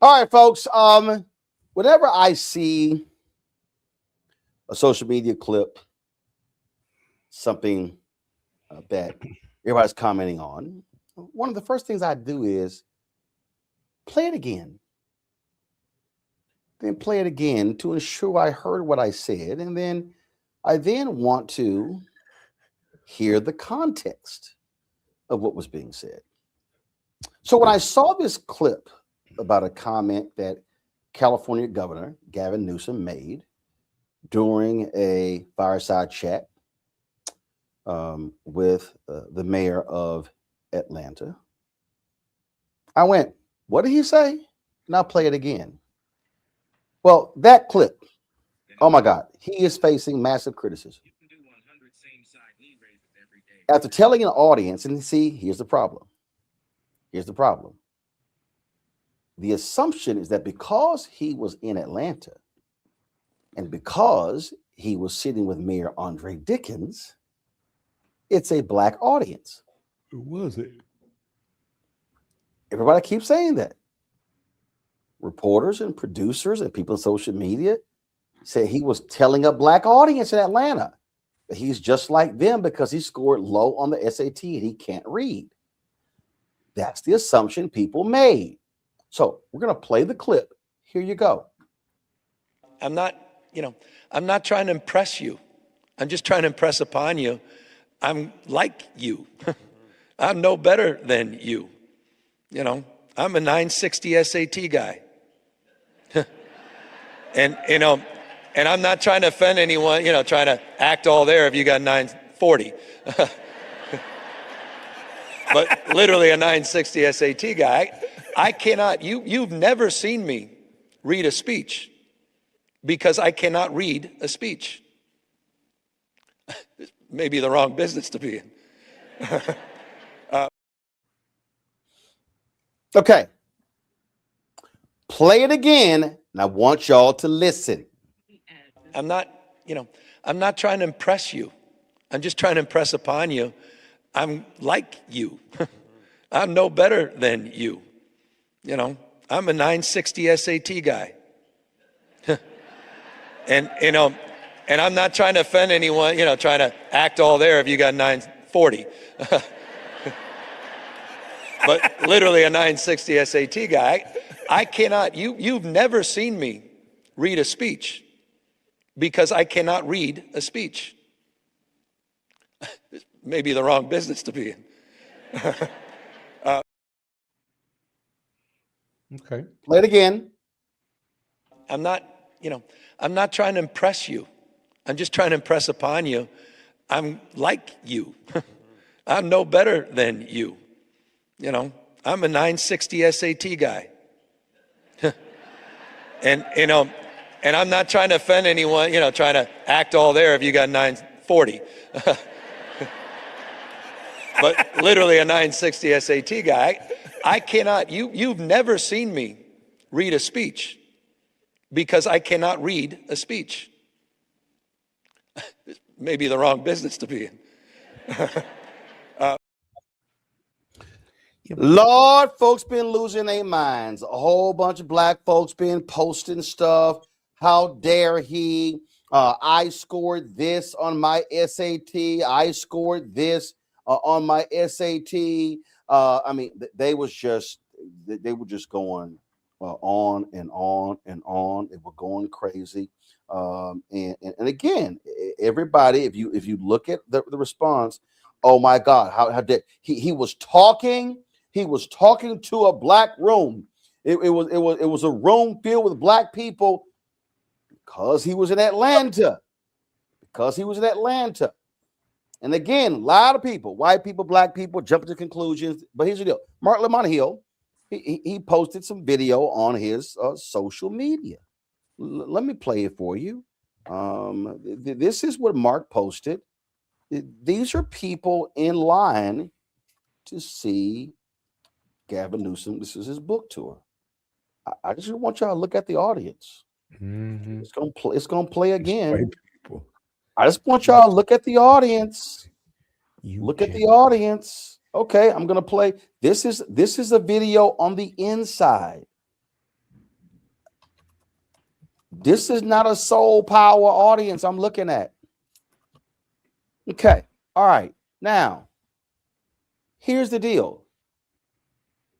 All right, folks. Whenever I see a social media clip, something that everybody's commenting on, one of the first things I do is play it again. Then play it again to ensure I heard what I said. And then I want to hear the context of what was being said. So when I saw this clip about a comment that California Governor Gavin Newsom made during a fireside chat with the mayor of Atlanta, I went, what did he say? And I'll play it again. Well, that clip, oh my God, he is facing massive criticism. After telling an audience, and see, here's the problem. Here's the problem. The assumption is that because he was in Atlanta and because he was sitting with Mayor Andre Dickens, it's a black audience. Who was it? Everybody keeps saying that. Reporters and producers and people on social media say he was telling a black audience in Atlanta that he's just like them because he scored low on the SAT and he can't read. That's the assumption people made. So we're going to play the clip. Here you go. I'm not trying to impress you. I'm just trying to impress upon you. I'm like you. I'm no better than you. I'm a 960 SAT guy. and I'm not trying to offend anyone, trying to act all there if you got 940. But literally a 960 SAT guy. I cannot, you've never seen me read a speech because I cannot read a speech. Maybe the wrong business to be in. Okay. Play it again, and I want y'all to listen. I'm not trying to impress you. I'm just trying to impress upon you. I'm like you. I'm no better than you. I'm a 960 SAT guy. and I'm not trying to offend anyone, trying to act all there if you got 940. But literally a 960 SAT guy. I cannot, you've never seen me read a speech because I cannot read a speech. Maybe the wrong business to be in. Okay. Play it again. I'm not trying to impress you. I'm just trying to impress upon you. I'm like you. I'm no better than you. I'm a 960 SAT guy. and I'm not trying to offend anyone, trying to act all there if you got 940. But literally a 960 SAT guy. I cannot, you've never seen me read a speech because I cannot read a speech. Maybe the wrong business to be in. Lord, folks been losing their minds. A whole bunch of black folks been posting stuff. How dare he? I scored this on my SAT. I scored this on my SAT. They were just going on and on and on. They were going crazy. And again, everybody, if you look at the response, oh my God, how did he was talking? He was talking to a black room. It was a room filled with black people because he was in Atlanta. And again, a lot of people, white people, black people, jumping to conclusions. But here's the deal: Mark Lamont Hill, he posted some video on his social media. Let me play it for you. This is what Mark posted. These are people in line to see Gavin Newsom. This is his book tour. I just want y'all to look at the audience. Mm-hmm. It's gonna play again. I just want y'all to look at the audience. Look at the audience. Okay, I'm gonna play. This is a video on the inside. This is not a soul power audience I'm looking at. Okay. All right. Now, here's the deal.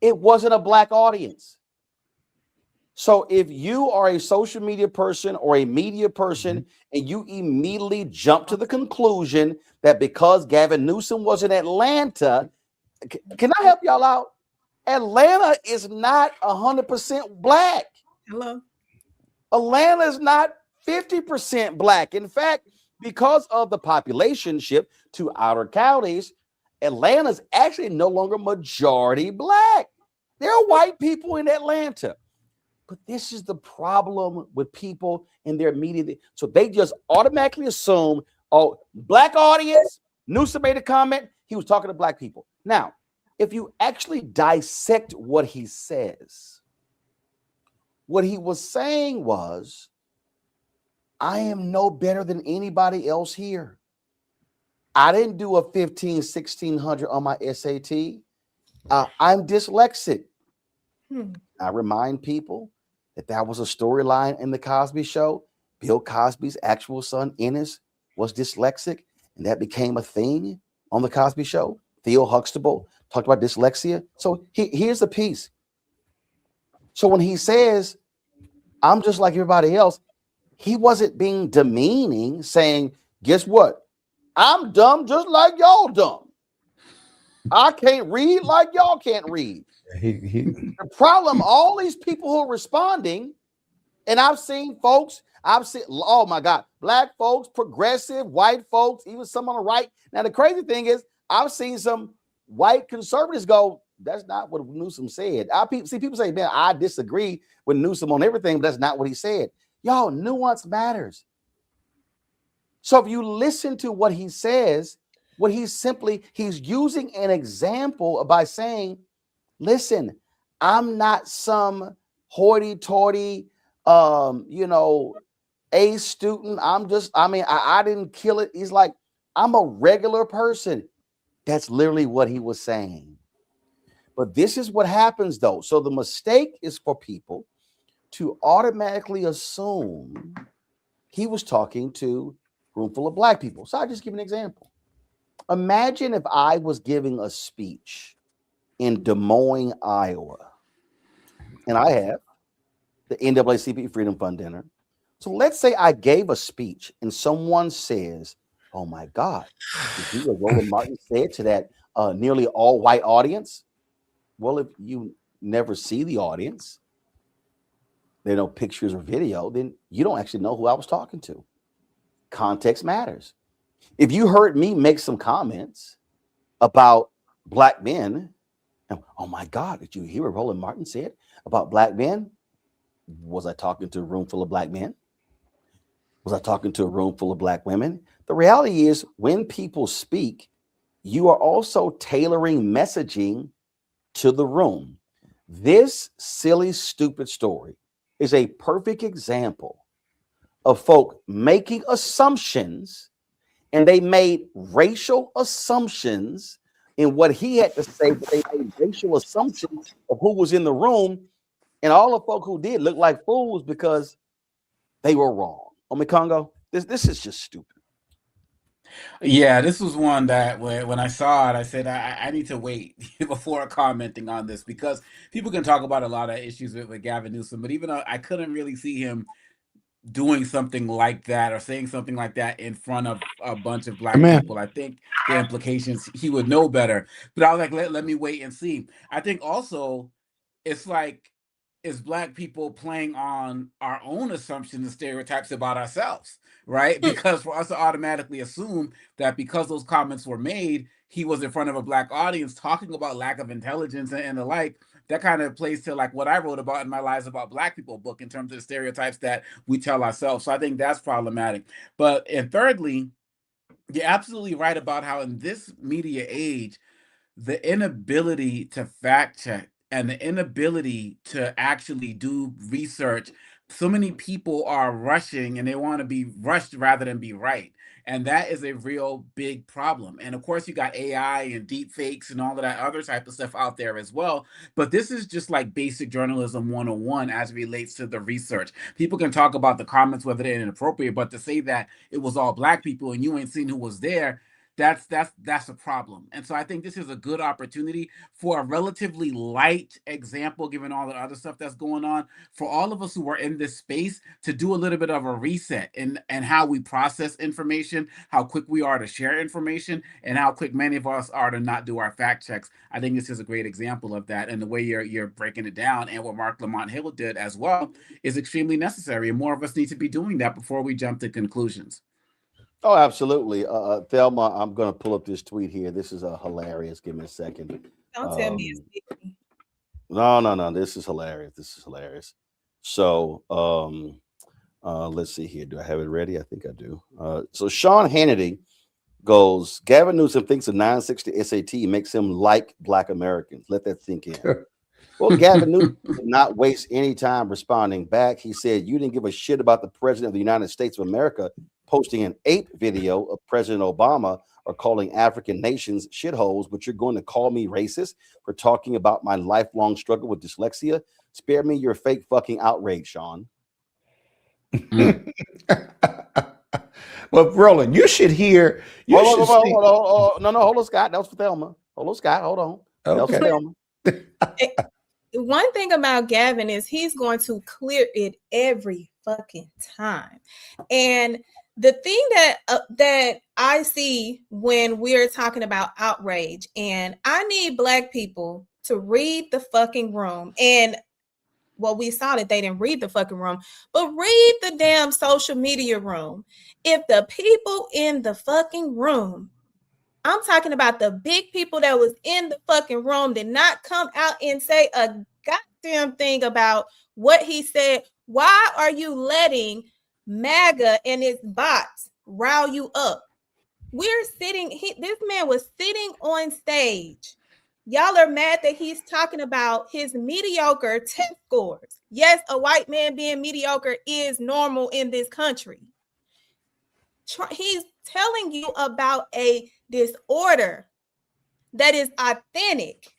It wasn't a black audience. So if you are a social media person or a media person and you immediately jump to the conclusion that because Gavin Newsom was in Atlanta, can I help y'all out? Atlanta is not 100% black. Hello. Atlanta is not 50% black. In fact, because of the population shift to outer counties, Atlanta is actually no longer majority black. There are white people in Atlanta. But this is the problem with people in their media. So they just automatically assume, oh, black audience, Newsom made a comment, he was talking to black people. Now, if you actually dissect what he says, what he was saying was, I am no better than anybody else here. I didn't do a 1600 on my SAT. I'm dyslexic. I remind people that was a storyline in the Cosby Show. Bill Cosby's actual son, Ennis, was dyslexic, and that became a thing on the Cosby Show. Theo Huxtable talked about dyslexia. So here's the piece. So when he says, I'm just like everybody else, he wasn't being demeaning, saying, guess what? I'm dumb just like y'all dumb. I can't read like y'all can't read. The problem, all these people who are responding, and I've seen, oh my God, black folks, progressive, white folks, even some on the right. Now, the crazy thing is, I've seen some white conservatives go, that's not what Newsom said. People say, man, I disagree with Newsom on everything, but that's not what he said. Y'all, nuance matters. So if you listen to what he says, he's using an example by saying, listen, I'm not some hoity-toity, A student. I didn't kill it. He's like, I'm a regular person. That's literally what he was saying. But this is what happens, though. So the mistake is for people to automatically assume he was talking to a room full of black people. So I'll just give an example. Imagine if I was giving a speech in Des Moines, Iowa, and I have the NAACP Freedom Fund dinner. So let's say I gave a speech and someone says, oh my God, did you what Roland Martin said to that nearly all white audience? Well, if you never see the audience, there are no pictures or video, then you don't actually know who I was talking to. Context matters. If you heard me make some comments about black men, oh my God, did you hear what Roland Martin said about black men? Was I talking to a room full of black men? Was I talking to a room full of black women? The reality is, when people speak, you are also tailoring messaging to the room. This silly, stupid story is a perfect example of folk making assumptions, and they made racial assumptions in what he had to say, but they made racial assumptions of who was in the room, and all the folk who did look like fools because they were wrong. Congo, this is just stupid. Yeah, this was one that when I saw it, I said, I need to wait before commenting on this, because people can talk about a lot of issues with Gavin Newsom, but even though I couldn't really see him doing something like that or saying something like that in front of a bunch of black people, I think the implications, he would know better. But I was like, let me wait and see. I think also it's like, is black people playing on our own assumptions and stereotypes about ourselves, right? Because for us to automatically assume that because those comments were made, he was in front of a black audience talking about lack of intelligence and the like, that kind of plays to like what I wrote about in my Lies About Black People book in terms of the stereotypes that we tell ourselves. So I think that's problematic. And thirdly, you're absolutely right about how in this media age, the inability to fact check and the inability to actually do research so many people are rushing and they want to be rushed rather than be right. And that is a real big problem. And of course, you got AI and deep fakes and all of that other type of stuff out there as well. But this is just like basic journalism 101 as it relates to the research. People can talk about the comments, whether they're inappropriate, but to say that it was all black people and you ain't seen who was there, that's a problem. And so I think this is a good opportunity for a relatively light example, given all the other stuff that's going on, for all of us who are in this space to do a little bit of a reset in and how we process information, how quick we are to share information, and how quick many of us are to not do our fact checks. I think this is a great example of that, and the way you're breaking it down and what Mark Lamont Hill did as well is extremely necessary, and more of us need to be doing that before we jump to conclusions. Oh, absolutely. Thelma, I'm going to pull up this tweet here. This is hilarious. Give me a second. Don't tell me it's Disney. No. This is hilarious. So let's see here. Do I have it ready? I think I do. So Sean Hannity goes, Gavin Newsom thinks a 960 SAT makes him like Black Americans. Let that sink in. Well, Gavin Newsom did not waste any time responding back. He said, you didn't give a shit about the president of the United States of America posting an ape video of President Obama or calling African nations shitholes, but you're going to call me racist for talking about my lifelong struggle with dyslexia? Spare me your fake fucking outrage, Sean. Well, Roland, you should hear. Hold on. No, hold on, Scott. That was for Thelma. Hold on, Scott. Hold on. That was for Thelma. One thing about Gavin is he's going to clear it every fucking time. And the thing that I see when we're talking about outrage, and I need Black people to read the fucking room. And well, we saw that they didn't read the fucking room, but read the damn social media room. If the people in the fucking room, I'm talking about the big people that was in the fucking room, did not come out and say a goddamn thing about what he said, why are you letting MAGA and its bots rile you up? We're sitting, this man was sitting on stage. Y'all are mad that he's talking about his mediocre test scores. Yes, a white man being mediocre is normal in this country. He's telling you about a disorder that is authentic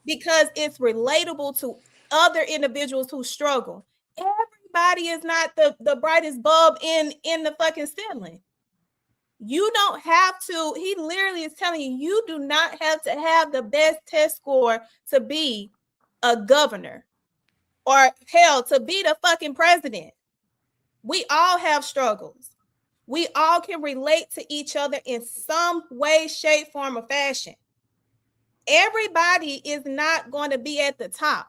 because it's relatable to other individuals who struggle. Everybody is not the brightest bulb in the fucking ceiling. You don't have to, he literally is telling you, you do not have to have the best test score to be a governor or hell, to be the fucking president. We all have struggles. We all can relate to each other in some way, shape, form, or fashion. Everybody is not going to be at the top.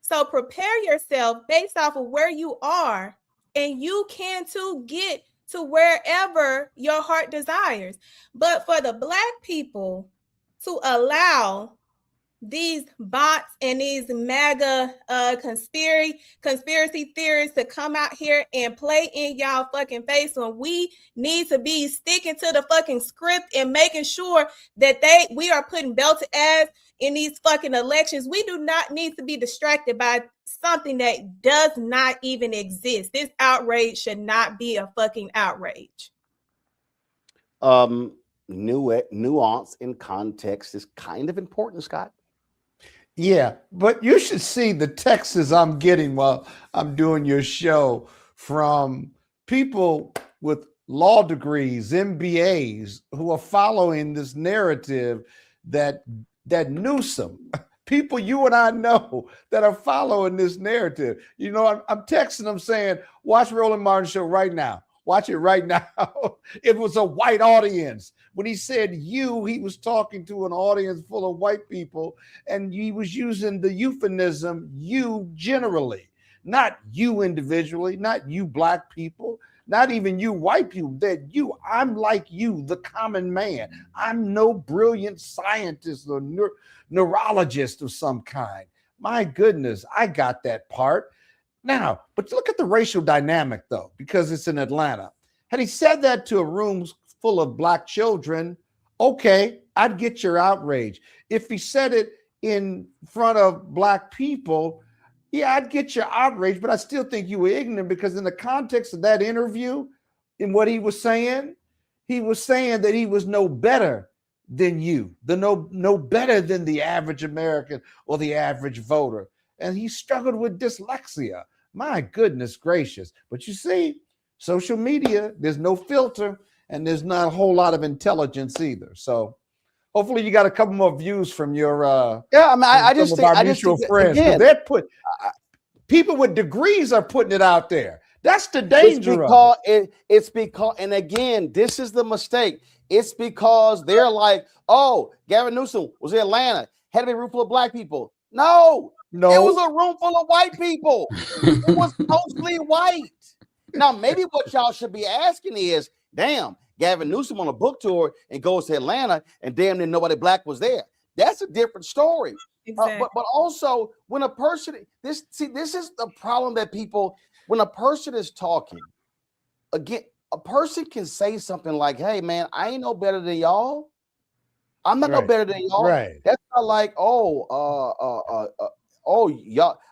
So prepare yourself based off of where you are, and you can too get to wherever your heart desires. But for the Black people to allow these bots and these MAGA conspiracy theorists to come out here and play in y'all fucking face, when we need to be sticking to the fucking script and making sure that we are putting belted ass in these fucking elections. We do not need to be distracted by something that does not even exist. This outrage should not be a fucking outrage. Nuance in context is kind of important, Scott. Yeah, but you should see the texts I'm getting while I'm doing your show from people with law degrees, MBAs, who are following this narrative that Newsom, people you and I know that are following this narrative. You know, I'm texting them saying, watch Roland Martin show right now. Watch it right now. It was a white audience. When he said you, he was talking to an audience full of white people, and he was using the euphemism you generally, not you individually, not you Black people, not even you white people, that you, I'm like you, the common man. I'm no brilliant scientist or neurologist of some kind. My goodness, I got that part. Now, but look at the racial dynamic, though, because it's in Atlanta. Had he said that to a room full of Black children, okay, I'd get your outrage. If he said it in front of Black people, Yeah, I'd get your outrage, but I still think you were ignorant, because in the context of that interview, in what he was saying that he was no better than you, no better than the average American or the average voter. And he struggled with dyslexia. My goodness gracious. But you see, social media, there's no filter, and there's not a whole lot of intelligence either. So hopefully you got a couple more views from your I mean, I just think, friends. again, They're people with degrees are putting it out there. That's the danger of it. It's because, and again, this is the mistake. It's because they're like, oh, Gavin Newsom was in Atlanta, had to be a room full of black people. No, it was a room full of white people. It was mostly white. Now, maybe what y'all should be asking is, damn, Gavin Newsom on a book tour and goes to Atlanta, and damn near nobody black was there. That's a different story. Exactly. But also, when a person, this is the problem that people, when a person is talking, again, a person can say something like, hey, man, I ain't no better than y'all. I'm not no better than y'all. Right. That's not like, y'all,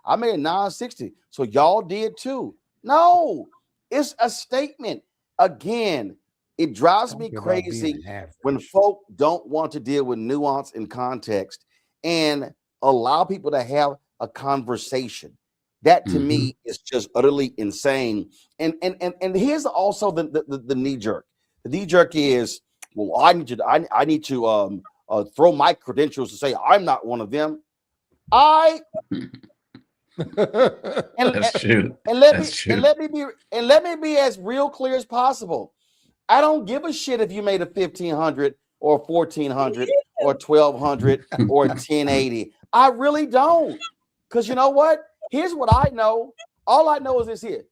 I made a 960, so y'all did too. No, it's a statement. Again, it drives me crazy when folk don't want to deal with nuance and context and allow people to have a conversation. That to me is just utterly insane. And here's also the knee jerk. The knee jerk is, well, I need to throw my credentials to say I'm not one of them. That's true. And let me be as real clear as possible. I don't give a shit if you made a 1,500 or 1,400 or 1,200 or 1080. I really don't. Because you know what? Here's what I know. All I know is this here.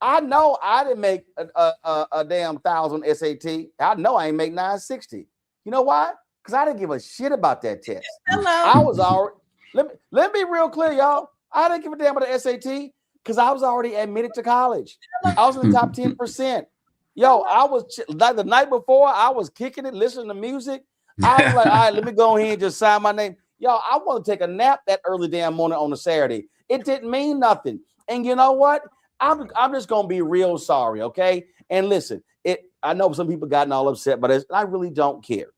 I know I didn't make a damn 1,000 SAT. I know I ain't make 960. You know why? Because I didn't give a shit about that test. I was already, let me be real clear, y'all. I didn't give a damn about the SAT because I was already admitted to college. I was in the top 10%. Yo, I was like the night before, I was kicking it, listening to music. I was like, all right, let me go ahead and just sign my name. Yo, I want to take a nap that early damn morning on a Saturday. It didn't mean nothing. And you know what? I'm just gonna be real sorry, okay? And listen, I know some people gotten all upset, but I really don't care.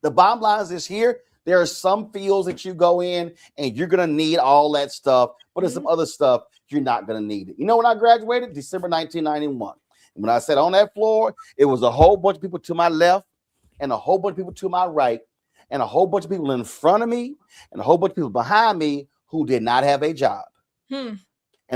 The bottom line is this here. There are some fields that you go in and you're gonna need all that stuff, but there's some other stuff you're not gonna need it. You know when I graduated? December 1991. When I sat on that floor, it was a whole bunch of people to my left and a whole bunch of people to my right and a whole bunch of people in front of me and a whole bunch of people behind me who did not have a job. And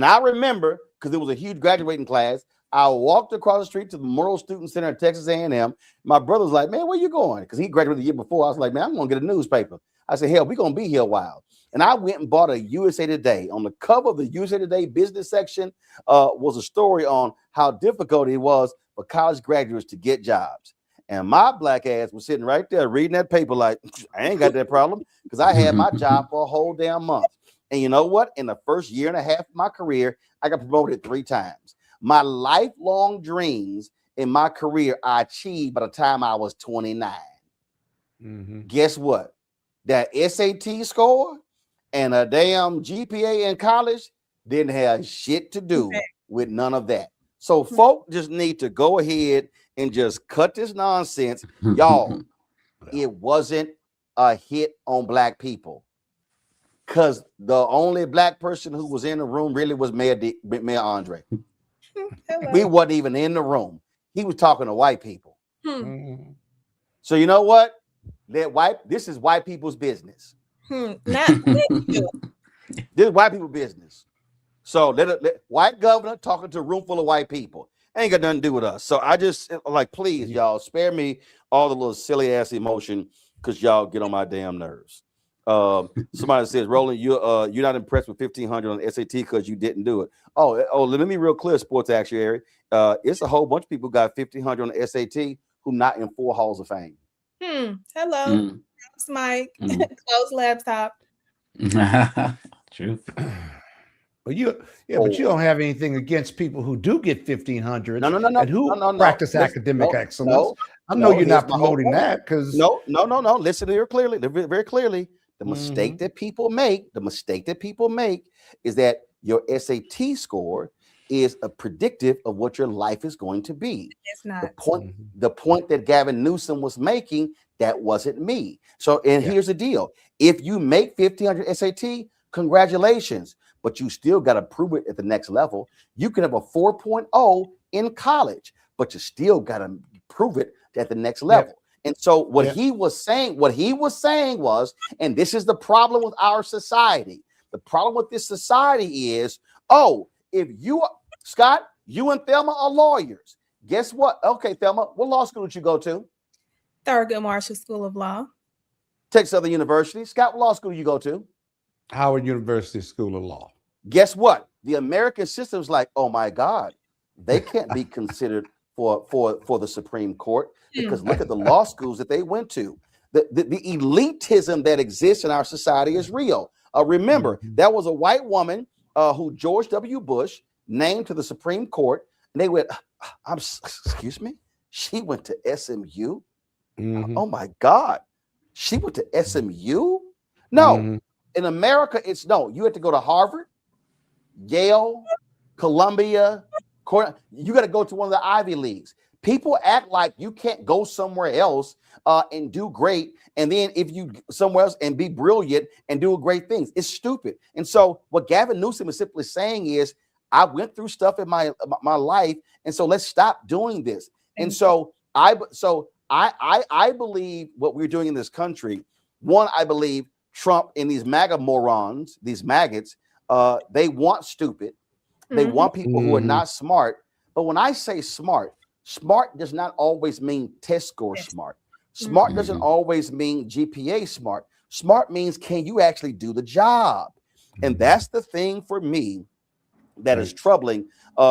I remember, because it was a huge graduating class, I walked across the street to the Memorial Student Center at Texas A&M. My brother was like, man, where you going? Because he graduated the year before. I was like, man, I'm going to get a newspaper. I said, hell, we're going to be here a while. And I went and bought a USA Today. On the cover of the USA Today business section was a story on how difficult it was for college graduates to get jobs. And my black ass was sitting right there reading that paper like, I ain't got that problem because I had my job for a whole damn month. And you know what? In the first year and a half of my career, I got promoted 3 times. My lifelong dreams in my career, I achieved by the time I was 29. Guess what? That SAT score and a damn GPA in college didn't have shit to do with none of that. So folk just need to go ahead and just cut this nonsense. Y'all, it wasn't a hit on black people. Because the only black person who was in the room really was Mayor Andre. We wasn't even in the room. He was talking to white people. So you know what? This is white people's business. This is white people's business. So let white governor talking to a room full of white people. Ain't got nothing to do with us. So I just like, please, y'all, spare me all the little silly ass emotion because y'all get on my damn nerves. Somebody says, Roland, you're not impressed with 1,500 on the SAT because you didn't do it. Oh, let me be real clear, sports actuary. It's a whole bunch of people who got 1,500 on the SAT who not in 4 halls of fame. Hello, it's Mike. Close laptop. Truth. But you don't have anything against people who do get 1,500 no, and who practice academic excellence. I know you're not promoting that because no. Listen here clearly, very clearly. The mistake that people make, is that your SAT score is a predictive of what your life is going to be. It's not. The point that Gavin Newsom was making, that wasn't me. So, and here's the deal. If you make 1,500 SAT, congratulations, but you still got to prove it at the next level. You can have a 4.0 in college, but you still got to prove it at the next level. And so what he was saying was, and this is the problem with our society. The problem with this society is, if you, Scott, you and Thelma are lawyers. Guess what? Okay, Thelma, what law school did you go to? Thurgood Marshall School of Law. Texas Southern University. Scott, what law school did you go to? Howard University School of Law. Guess what? The American system is like, oh my God, they can't be considered for the Supreme Court, because look at the law schools that they went to. The elitism that exists in our society is real. Remember, that was a white woman who George W. Bush named to the Supreme Court, and they went, excuse me, she went to SMU? Oh my God, she went to SMU? No, in America, it's no. You have to go to Harvard, Yale, Columbia. You got to go to one of the Ivy Leagues. People act like you can't go somewhere else and do great, and then if you somewhere else and be brilliant and do great things, it's stupid. And so what Gavin Newsom is simply saying is, I went through stuff in my life, and so let's stop doing this. And so I believe what we're doing in this country. One, I believe Trump and these MAGA morons, these maggots, they want stupid. They want people who are not smart. But when I say smart does not always mean test score smart. Smart doesn't always mean GPA smart. Smart means, can you actually do the job? And that's the thing for me that is troubling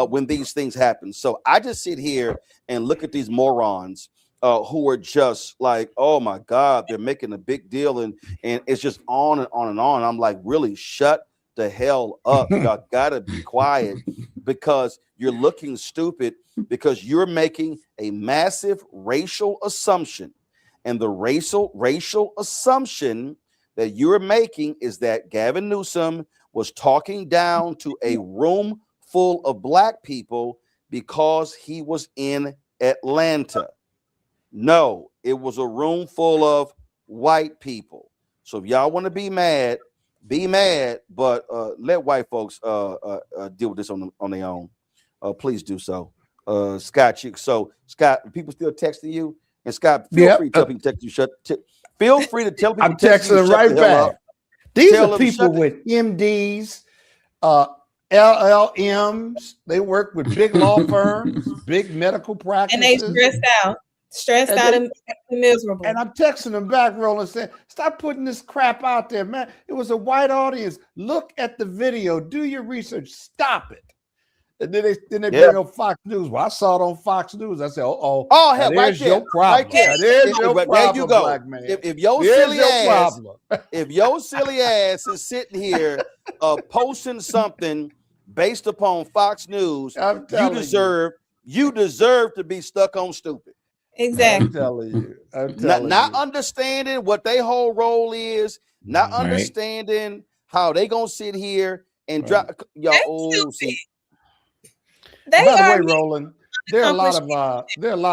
when these things happen. So I just sit here and look at these morons who are just like, oh my God, they're making a big deal, and it's just on and on and on. I'm like, really, shut the hell up. Y'all gotta be quiet, because you're looking stupid, because you're making a massive racial assumption. And the racial assumption that you're making is that Gavin Newsom was talking down to a room full of black people because he was in Atlanta. No, it was a room full of white people. So if y'all want to be mad, but let white folks deal with this on their own. Please do so. Scott, Scott, people still texting you? And Scott, feel free to tell people text you. Feel free to tell people. I'm texting them right back. These are people with MDs, LLMs. They work with big law firms, big medical practices, and they stressed out and miserable. And I'm texting them back, Roland, saying, stop putting this crap out there, man. It was a white audience. Look at the video. Do your research. Stop it. And then they bring up Fox News. Well, I saw it on Fox News. I said, hell, right there's your problem. Right there. There's your problem, there you go. black man. If your silly ass is sitting here posting something based upon Fox News, you deserve to be stuck on stupid. Exactly. I'm telling you. Not understanding what their whole role is, not understanding how they gonna sit here and drop y'all. By the way, Roland, there are a lot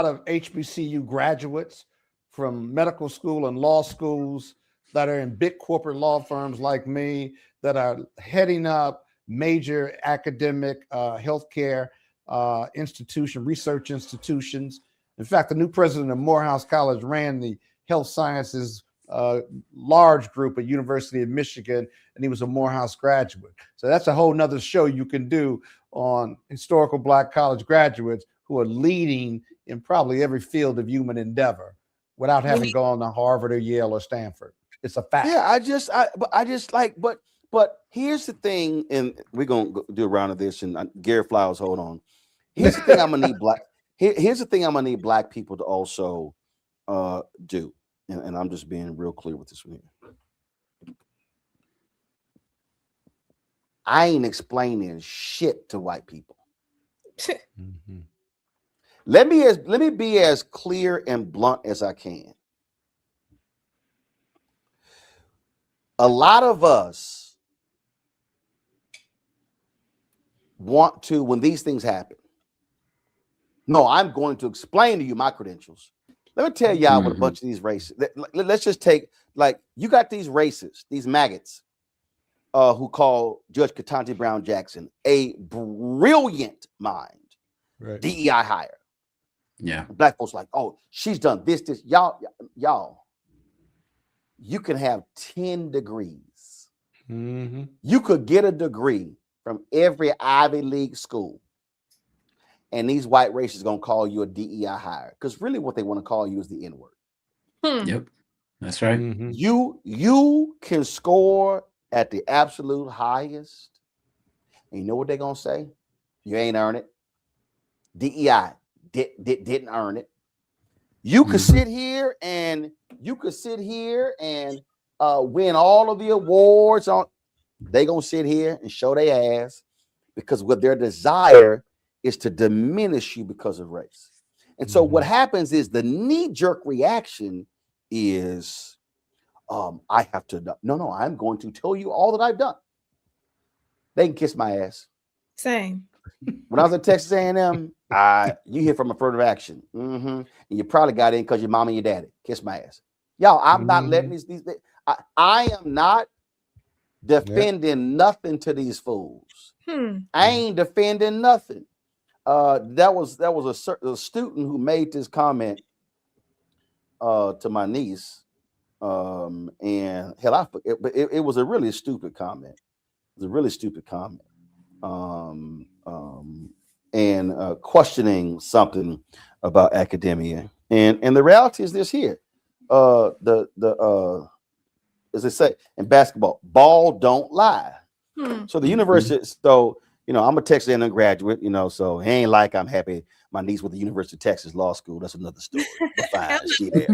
of HBCU graduates from medical school and law schools that are in big corporate law firms like me that are heading up major academic healthcare research institutions. In fact, the new president of Morehouse College ran the health sciences large group at University of Michigan, and he was a Morehouse graduate. So that's a whole nother show you can do on historical black college graduates who are leading in probably every field of human endeavor without having gone to Harvard or Yale or Stanford. It's a fact. Yeah, but here's the thing, and we're gonna do a round of this, and Gary Flowers, hold on. Here's the thing I'm gonna need here's the thing I'm gonna need black people to also do. And I'm just being real clear with this one here. I ain't explaining shit to white people. Let me be as clear and blunt as I can. A lot of us want to, when these things happen, no, I'm going to explain to you my credentials. Let me tell y'all what a bunch of these races. Let's just take, like, you got these racists, these maggots, who call Judge Ketanji Brown Jackson a brilliant mind, right. DEI hire. Yeah. Black folks like, oh, she's done this. Y'all, you can have 10 degrees. Mm-hmm. You could get a degree from every Ivy League school. And these white racists gonna call you a DEI hire, because really what they want to call you is the N-word. Yep, that's right. Mm-hmm. You can score at the absolute highest, and you know what they're gonna say? You ain't earn it. DEI didn't earn it. You could sit here and win all of the awards on. They gonna sit here and show their ass, because what their desire is to diminish you because of race. And so what happens is the knee-jerk reaction is, I have to, no, I'm going to tell you all that I've done. They can kiss my ass. Same. When I was at Texas A&M, you hear from affirmative action. And you probably got in because your mom and your daddy. Kiss my ass. Y'all, I'm not letting these I am not defending nothing to these fools. I ain't defending nothing. That was a student who made this comment to my niece, and hell, it was a really stupid comment. It was a really stupid comment, and questioning something about academia. And the reality is this here: as they say in basketball, ball don't lie. So the university, so I'm a Texas A&M graduate, so it ain't like I'm happy my niece with the University of Texas Law School. That's another story. But fine, she there.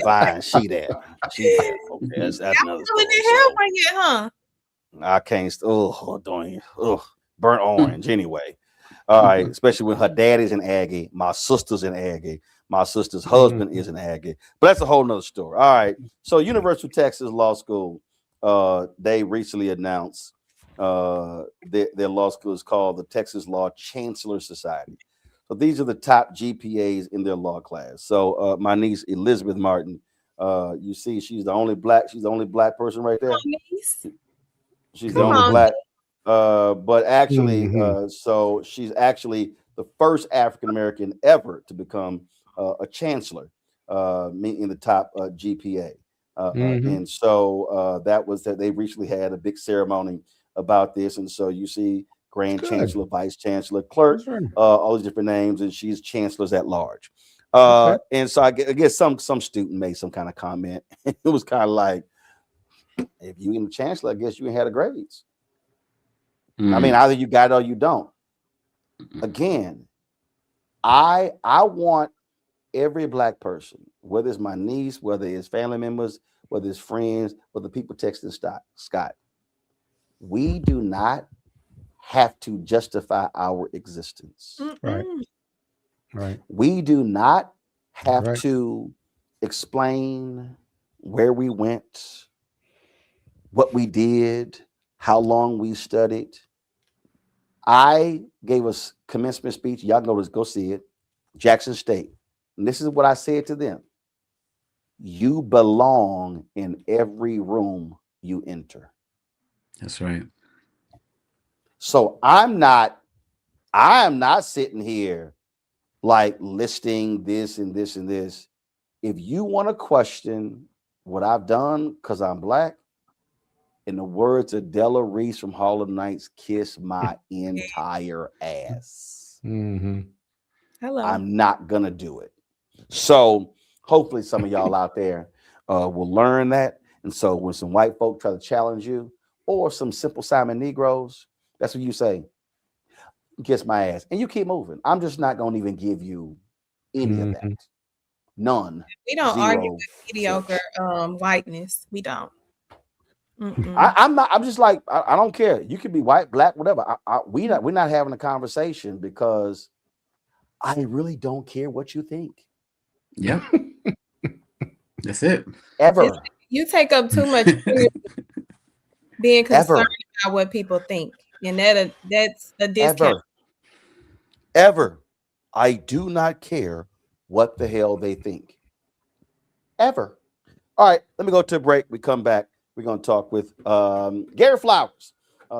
Fine, she there. She there. Okay, that's another story. Huh? I can't. Burnt orange anyway. All right, especially when her daddy's an Aggie, my sister's an Aggie, my sister's husband is an Aggie. But that's a whole nother story. All right, so University of Texas Law School, they recently announced their law school is called the Texas Law Chancellor Society. So these are the top GPAs in their law class. So my niece Elizabeth Martin, you see, she's the only black person right there. She's the only black. But actually, so she's actually the first African American ever to become a chancellor, in the top GPA. And so that was that they recently had a big ceremony about this. And so you see Grand Chancellor, Vice Chancellor, Clerk, all these different names, and she's chancellors at large. And so I guess some student made some kind of comment. It was kind of like, if you in the chancellor, I guess you ain't had the grades. I mean, either you got it or you don't. Again, I want every black person, whether it's my niece, whether it's family members, whether it's friends, whether people texting Scott, we do not have to justify our existence. Right. We do not have to explain where we went, what we did, how long we studied. I gave a commencement speech. Y'all go see it. Jackson State. And this is what I said to them. You belong in every room you enter. That's right. So I am not sitting here like listing this and this and this. If you want to question what I've done because I'm black, in the words of Della Reese from Hall of Nights, kiss my entire ass. Hello. I'm not gonna do it. So hopefully some of y'all out there will learn that. And so when some white folk try to challenge you, or some Simple Simon Negroes, that's what you say. Kiss my ass, and you keep moving. I'm just not gonna even give you any of that. None. We don't argue with mediocre whiteness. We don't. I'm not. I'm just like I don't care. You can be white, black, whatever. We're not having a conversation because I really don't care what you think. Yep. That's it. Ever. You take up too much energy being concerned Ever. about what people think, and that's a discount. Ever. I do not care what the hell they think. Ever. All right, let me go to a break. We come back. We're going to talk with Gary Flowers.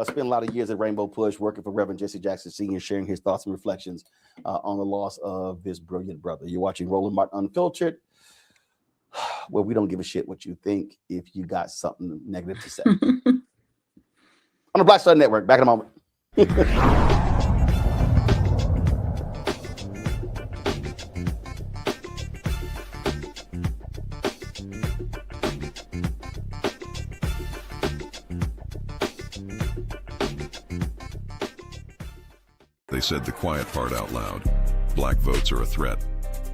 Spent a lot of years at Rainbow Push working for Reverend Jesse Jackson Sr., sharing his thoughts and reflections on the loss of this brilliant brother. You're watching Roland Martin Unfiltered. Well, we don't give a shit what you think if you got something negative to say. On the Black Star Network. Back in a moment. They said the quiet part out loud. Black votes are a threat,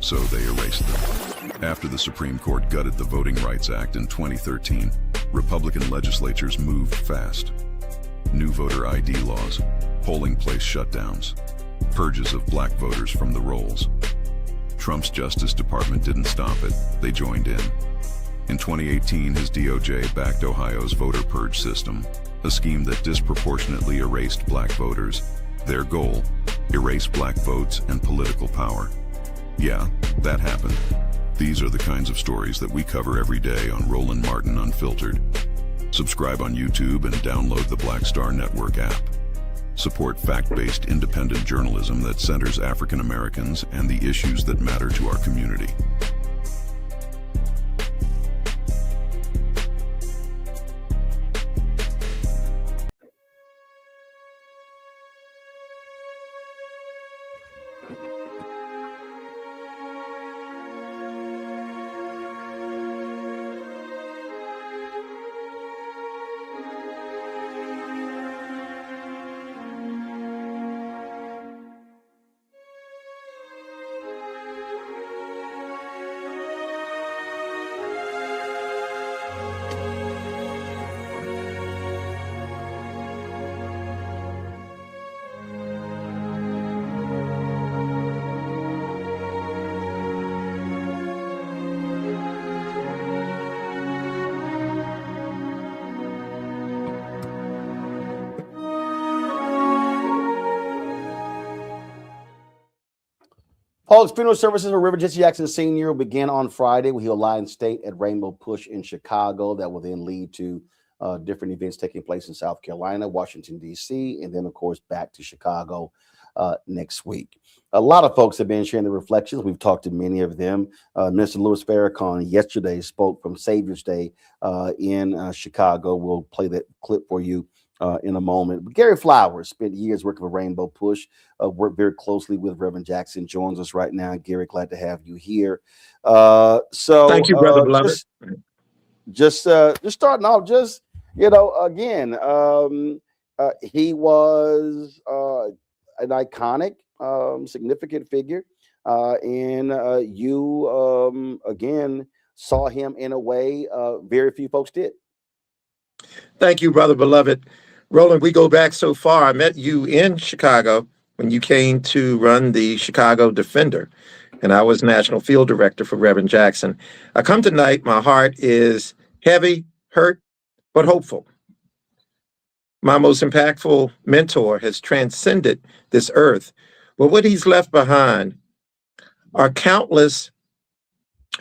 so they erased them. After the Supreme Court gutted the Voting Rights Act in 2013, Republican legislatures moved fast. New voter ID laws, polling place shutdowns, purges of black voters from the rolls. Trump's Justice Department didn't stop it, they joined in. In 2018, his DOJ backed Ohio's voter purge system, a scheme that disproportionately erased black voters. Their goal, erase black votes and political power. Yeah, that happened. These are the kinds of stories that we cover every day on Roland Martin Unfiltered. Subscribe on YouTube and download the Black Star Network app. Support fact-based independent journalism that centers African Americans and the issues that matter to our community. Folks, funeral services for Reverend Jesse Jackson Sr. will begin on Friday. He'll lie in state at Rainbow Push in Chicago. That will then lead to different events taking place in South Carolina, Washington, D.C., and then, of course, back to Chicago next week. A lot of folks have been sharing their reflections. We've talked to many of them. Minister Louis Farrakhan yesterday spoke from Savior's Day in Chicago. We'll play that clip for you in a moment. But Gary Flowers spent years working for Rainbow Push, worked very closely with Reverend Jackson, joins us right now. Gary, glad to have you here. So thank you, brother beloved. Just starting off, again, he was an iconic, significant figure, and you again saw him in a way very few folks did. Thank you, brother beloved. Roland, we go back so far. I met you in Chicago when you came to run the Chicago Defender, and I was national field director for Reverend Jackson. I come tonight, my heart is heavy, hurt, but hopeful. My most impactful mentor has transcended this earth, but what he's left behind are countless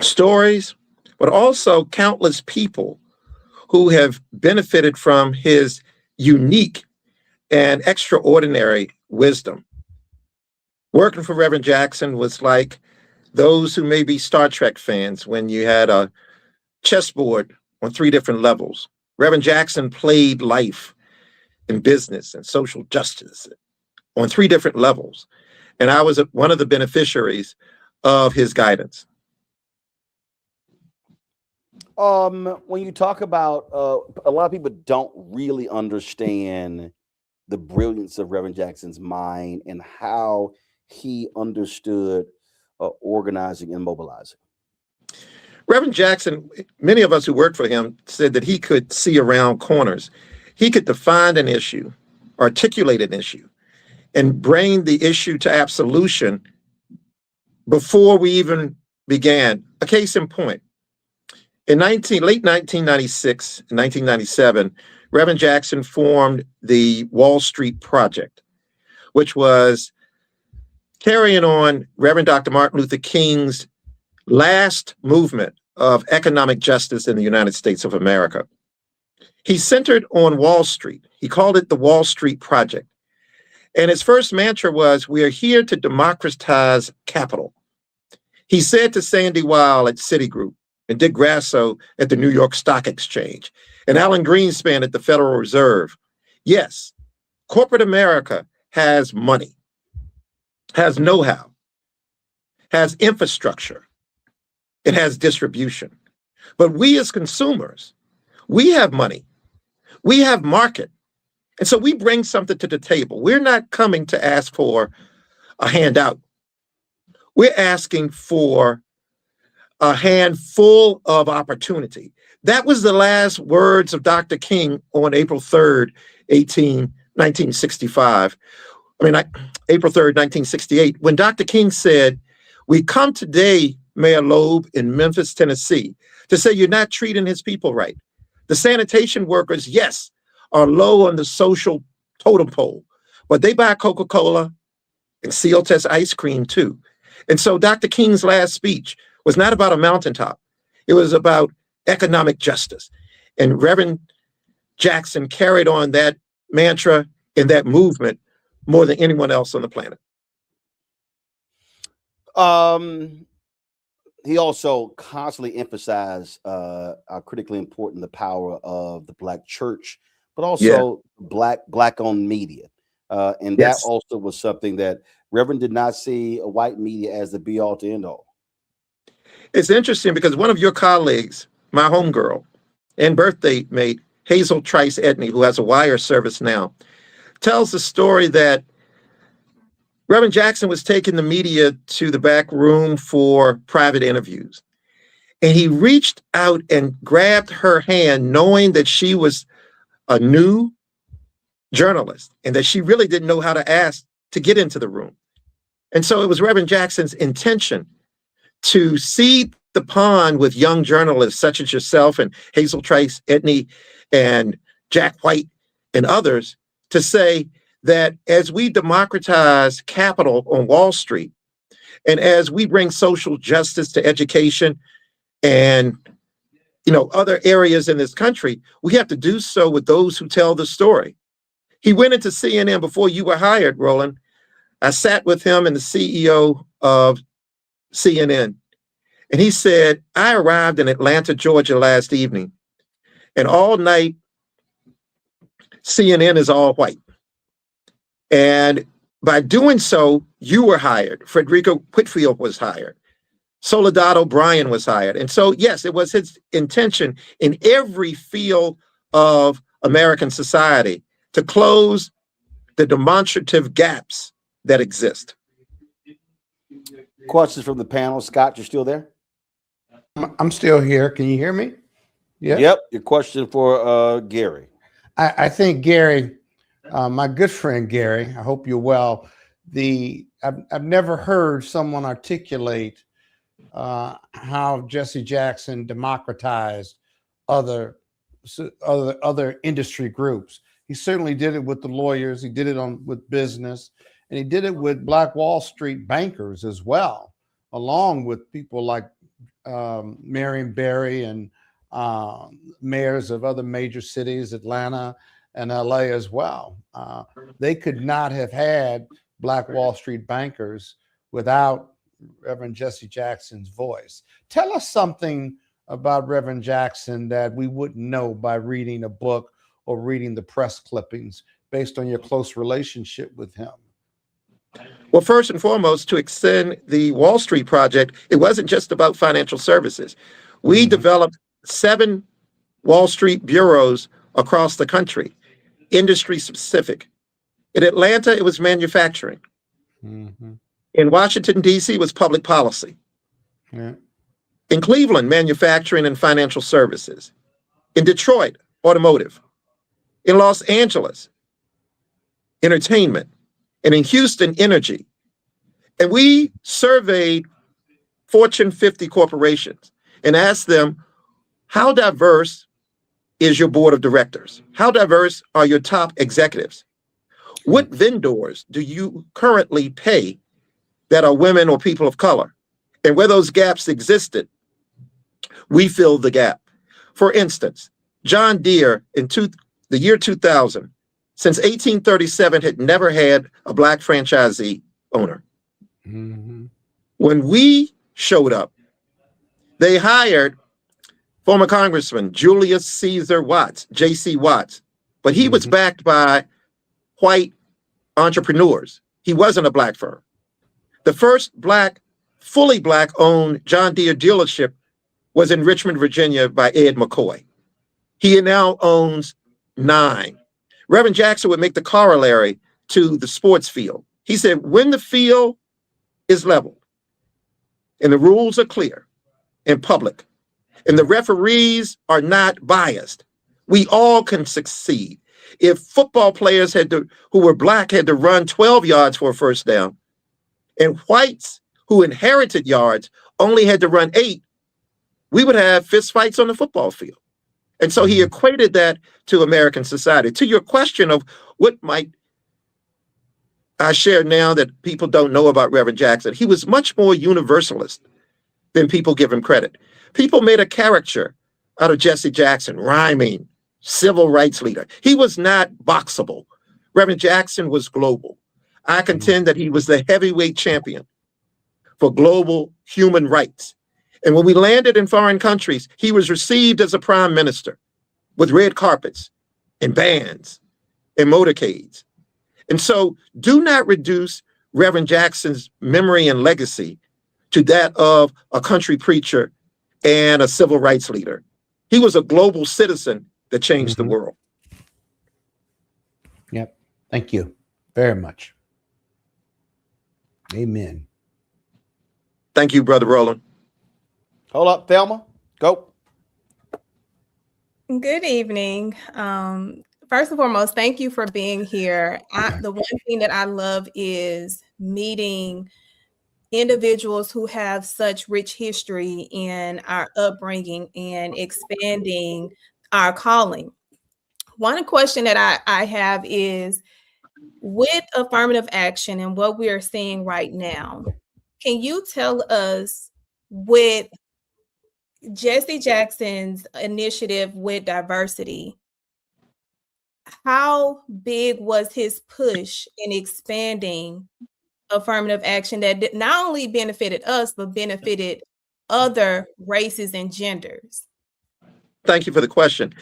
stories, but also countless people who have benefited from his unique and extraordinary wisdom. Working for Reverend Jackson was like those who may be Star Trek fans when you had a chessboard on 3 different levels. Reverend Jackson played life and business and social justice on 3 different levels. And I was one of the beneficiaries of his guidance. When you talk about a lot of people don't really understand the brilliance of Reverend Jackson's mind and how he understood organizing and mobilizing. Reverend Jackson, many of us who worked for him said that he could see around corners. He could define an issue, articulate an issue, and bring the issue to absolution before we even began. A case in point. In late 1996 and 1997, Reverend Jackson formed the Wall Street Project, which was carrying on Reverend Dr. Martin Luther King's last movement of economic justice in the United States of America. He centered on Wall Street. He called it the Wall Street Project. And his first mantra was, "We are here to democratize capital." He said to Sandy Weil at Citigroup, and Dick Grasso at the New York Stock Exchange, and Alan Greenspan at the Federal Reserve, yes, corporate America has money, has know-how, has infrastructure, it has distribution. But we as consumers, we have money, we have market. And so we bring something to the table. We're not coming to ask for a handout. We're asking for a handful of opportunity. That was the last words of Dr. King on April 3rd, 1965. April 3rd, 1968, when Dr. King said, "We come today, Mayor Loeb in Memphis, Tennessee, to say you're not treating his people right. The sanitation workers, yes, are low on the social totem pole, but they buy Coca-Cola and seal test ice cream too." And so Dr. King's last speech was not about a mountaintop. It was about economic justice. And Reverend Jackson carried on that mantra and that movement more than anyone else on the planet. He also constantly emphasized how critically important the power of the Black church, but also Black-owned media. And that also was something that Reverend did not see a white media as the be-all to end-all. It's interesting because one of your colleagues, my homegirl and birthday mate, Hazel Trice Edney, who has a wire service now, tells the story that Reverend Jackson was taking the media to the back room for private interviews. And he reached out and grabbed her hand, knowing that she was a new journalist and that she really didn't know how to ask to get into the room. And so it was Reverend Jackson's intention to seed the pond with young journalists such as yourself and Hazel Trice Edney and Jack White and others, to say that as we democratize capital on Wall Street, and as we bring social justice to education and other areas in this country, we have to do so with those who tell the story. He went into CNN before you were hired, Roland. I sat with him and the CEO of CNN, and he said, "I arrived in Atlanta, Georgia last evening, and all night CNN is all white. And by doing so, you were hired. Frederica Whitfield was hired. Soledad O'Brien was hired." And so, yes, it was his intention in every field of American society to close the demonstrative gaps that exist. Questions from the panel. Scott, you're still there? I'm still here. Can you hear me? Yeah. Yep. Your question for Gary. I think Gary, my good friend Gary, I hope you're well. I've never heard someone articulate how Jesse Jackson democratized other industry groups. He certainly did it with the lawyers. He did it with business, and he did it with Black Wall Street bankers as well, along with people like Marion Barry and mayors of other major cities, Atlanta and LA as well. They could not have had Black Wall Street bankers without Reverend Jesse Jackson's voice. Tell us something about Reverend Jackson that we wouldn't know by reading a book or reading the press clippings, based on your close relationship with him. Well, first and foremost, to extend the Wall Street Project, it wasn't just about financial services. We developed 7 Wall Street bureaus across the country, industry specific. In Atlanta, it was manufacturing. In Washington, D.C., it was public policy. In Cleveland, manufacturing and financial services. In Detroit, automotive. In Los Angeles, entertainment. And in Houston, energy. And we surveyed Fortune 50 corporations and asked them, How diverse is your board of directors? How diverse are your top executives? What vendors do you currently pay that are women or people of color? And where those gaps existed, we fill the gap. For instance, John Deere in the year 2000, since 1837, had never had a Black franchisee owner. When we showed up, they hired former Congressman Julius Caesar Watts, J.C. Watts, but he was backed by white entrepreneurs. He wasn't a Black firm. The first fully Black-owned John Deere dealership was in Richmond, Virginia by Ed McCoy. He now owns 9. Reverend Jackson would make the corollary to the sports field. He said, when the field is leveled and the rules are clear and public and the referees are not biased, we all can succeed. If football players who were Black had to run 12 yards for a first down, and whites who inherited yards only had to run 8, we would have fistfights on the football field. And so he equated that to American society. To your question of what might I share now that people don't know about Reverend Jackson, he was much more universalist than people give him credit. People made a caricature out of Jesse Jackson, rhyming, civil rights leader. He was not boxable. Reverend Jackson was global. I contend that he was the heavyweight champion for global human rights. And when we landed in foreign countries, he was received as a prime minister with red carpets and bands and motorcades. And so do not reduce Reverend Jackson's memory and legacy to that of a country preacher and a civil rights leader. He was a global citizen that changed the world. Yep. Thank you very much. Amen. Thank you, Brother Roland. Hold up, Thelma. Go. Good evening. First and foremost, thank you for being here. The one thing that I love is meeting individuals who have such rich history in our upbringing and expanding our calling. One question that I have is, with affirmative action and what we are seeing right now, can you tell us, with Jesse Jackson's initiative with diversity, how big was his push in expanding affirmative action that not only benefited us, but benefited other races and genders? Thank you for the question.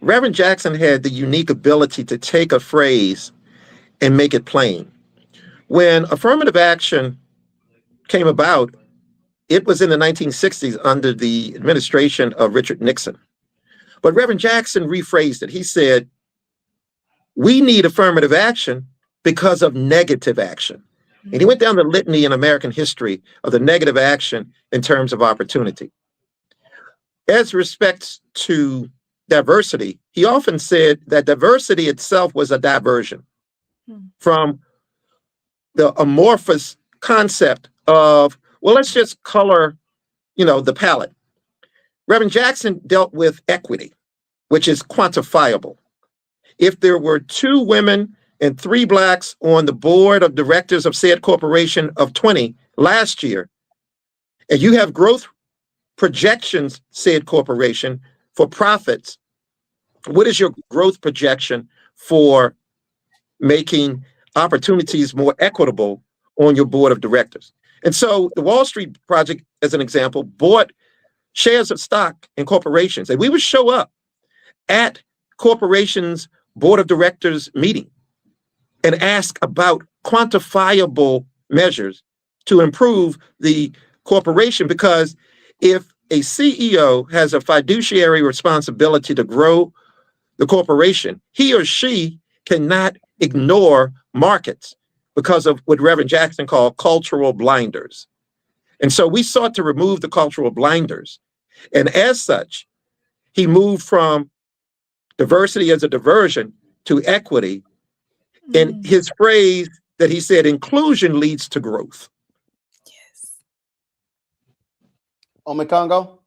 Reverend Jackson had the unique ability to take a phrase and make it plain. When affirmative action came about, it was in the 1960s under the administration of Richard Nixon. But Reverend Jackson rephrased it. He said, we need affirmative action because of negative action. And he went down the litany in American history of the negative action in terms of opportunity. As respects to diversity, he often said that diversity itself was a diversion from the amorphous concept of, well, let's just color, the palette. Reverend Jackson dealt with equity, which is quantifiable. If there were 2 women and 3 Blacks on the board of directors of said corporation of 20 last year, and you have growth projections, said corporation, for profits, what is your growth projection for making opportunities more equitable on your board of directors? And so the Wall Street Project, as an example, bought shares of stock in corporations, and we would show up at corporations' board of directors meeting and ask about quantifiable measures to improve the corporation, because if a CEO has a fiduciary responsibility to grow the corporation, he or she cannot ignore markets because of what Reverend Jackson called cultural blinders. And so we sought to remove the cultural blinders. And as such, he moved from diversity as a diversion to equity. And his phrase that he said, inclusion leads to growth. Ome Congo.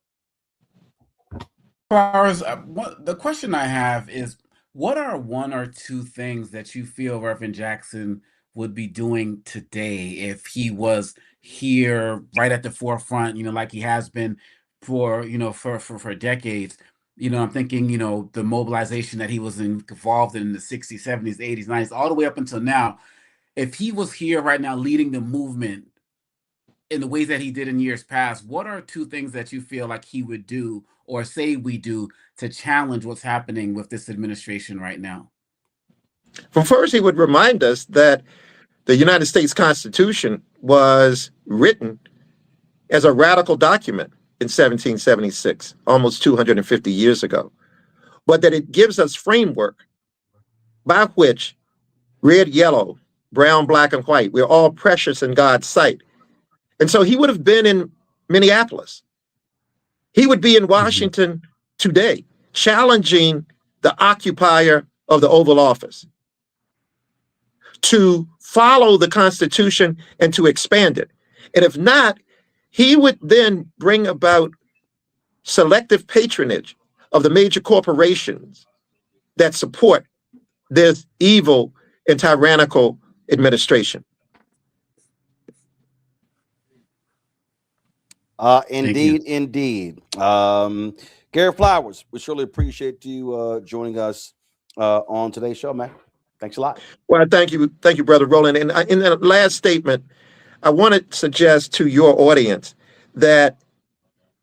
Flowers, the question I have is, what are one or two things that you feel Reverend Jackson would be doing today if he was here right at the forefront, like he has been for, for decades? I'm thinking, the mobilization that he was involved in the 60s, 70s, 80s, 90s, all the way up until now. If he was here right now leading the movement in the ways that he did in years past, what are two things that you feel like he would do or say we do to challenge what's happening with this administration right now? Well, first, he would remind us that the United States Constitution was written as a radical document in 1776, almost 250 years ago, but that it gives us framework by which red, yellow, brown, black, and white, we're all precious in God's sight. And so he would have been in Minneapolis. He would be in Washington today, challenging the occupier of the Oval Office to follow the Constitution and to expand it. And if not, he would then bring about selective patronage of the major corporations that support this evil and tyrannical administration. Indeed. Gary Flowers, we surely appreciate you joining us on today's show, man. Thanks a lot. Well, thank you, Brother Roland. And in the last statement, I want to suggest to your audience that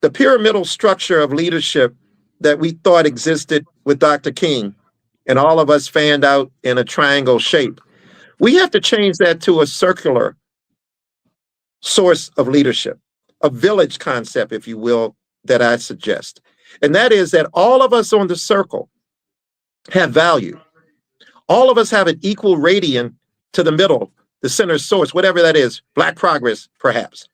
the pyramidal structure of leadership that we thought existed with Dr. King and all of us fanned out in a triangle shape, we have to change that to a circular source of leadership, a village concept, if you will, that I suggest. And that is that all of us on the circle have value. All of us have an equal radian to the middle, the center source, whatever that is, Black progress, perhaps.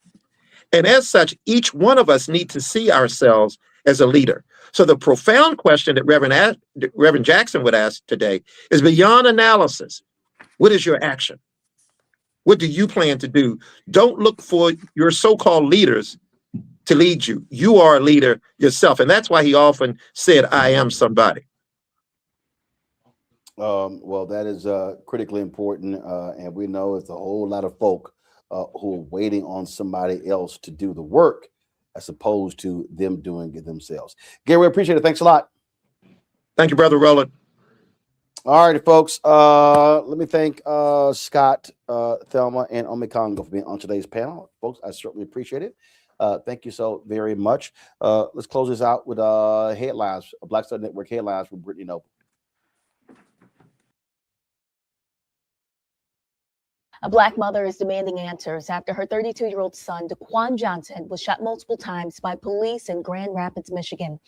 And as such, each one of us need to see ourselves as a leader. So the profound question that Reverend Jackson would ask today is beyond analysis. What is your action? What do you plan to do? Don't look for your so-called leaders to lead you. You are a leader yourself. And that's why he often said, I am somebody. Well, that is critically important. And we know it's a whole lot of folk who are waiting on somebody else to do the work as opposed to them doing it themselves. Gary, we appreciate it. Thanks a lot. Thank you, Brother Roland. All righty, folks. Let me thank Scott, Thelma, and Omekongo for being on today's panel. Folks, I certainly appreciate it. Thank you so very much. Let's close this out with headlines, Black Star Network headlines from Brittany Noble. A Black mother is demanding answers after her 32-year-old son, Daquan Johnson, was shot multiple times by police in Grand Rapids, Michigan.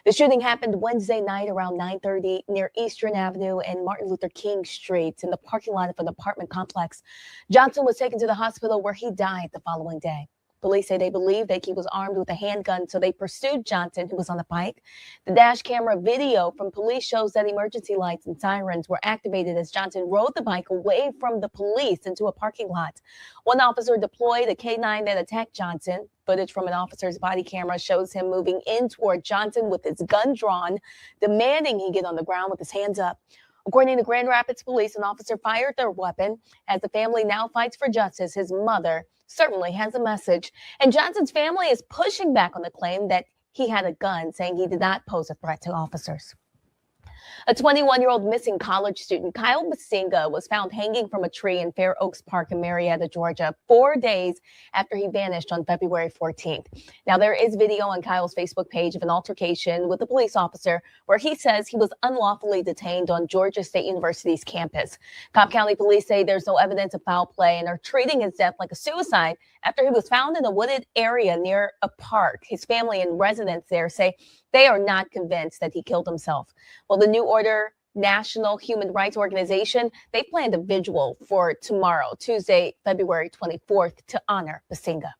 The shooting happened Wednesday night around 9:30 near Eastern Avenue and Martin Luther King Street in the parking lot of an apartment complex. Johnson was taken to the hospital where he died the following day. Police say they believe that he was armed with a handgun, so they pursued Johnson, who was on the bike. The dash camera video from police shows that emergency lights and sirens were activated as Johnson rode the bike away from the police into a parking lot. One officer deployed a K9 that attacked Johnson. Footage from an officer's body camera shows him moving in toward Johnson with his gun drawn, demanding he get on the ground with his hands up. According to Grand Rapids police, an officer fired their weapon. As the family now fights for justice, his mother certainly has a message. And Johnson's family is pushing back on the claim that he had a gun, saying he did not pose a threat to officers. A 21-year-old missing college student, Kyle Basinga, was found hanging from a tree in Fair Oaks Park in Marietta, Georgia, 4 days after he vanished on February 14th. Now, there is video on Kyle's Facebook page of an altercation with a police officer where he says he was unlawfully detained on Georgia State University's campus. Cobb County police say there's no evidence of foul play and are treating his death like a suicide after he was found in a wooded area near a park. His family and residents there say they are not convinced that he killed himself. Well, the New Order National Human Rights Organization, they planned a vigil for tomorrow, Tuesday, February 24th, to honor Basinga.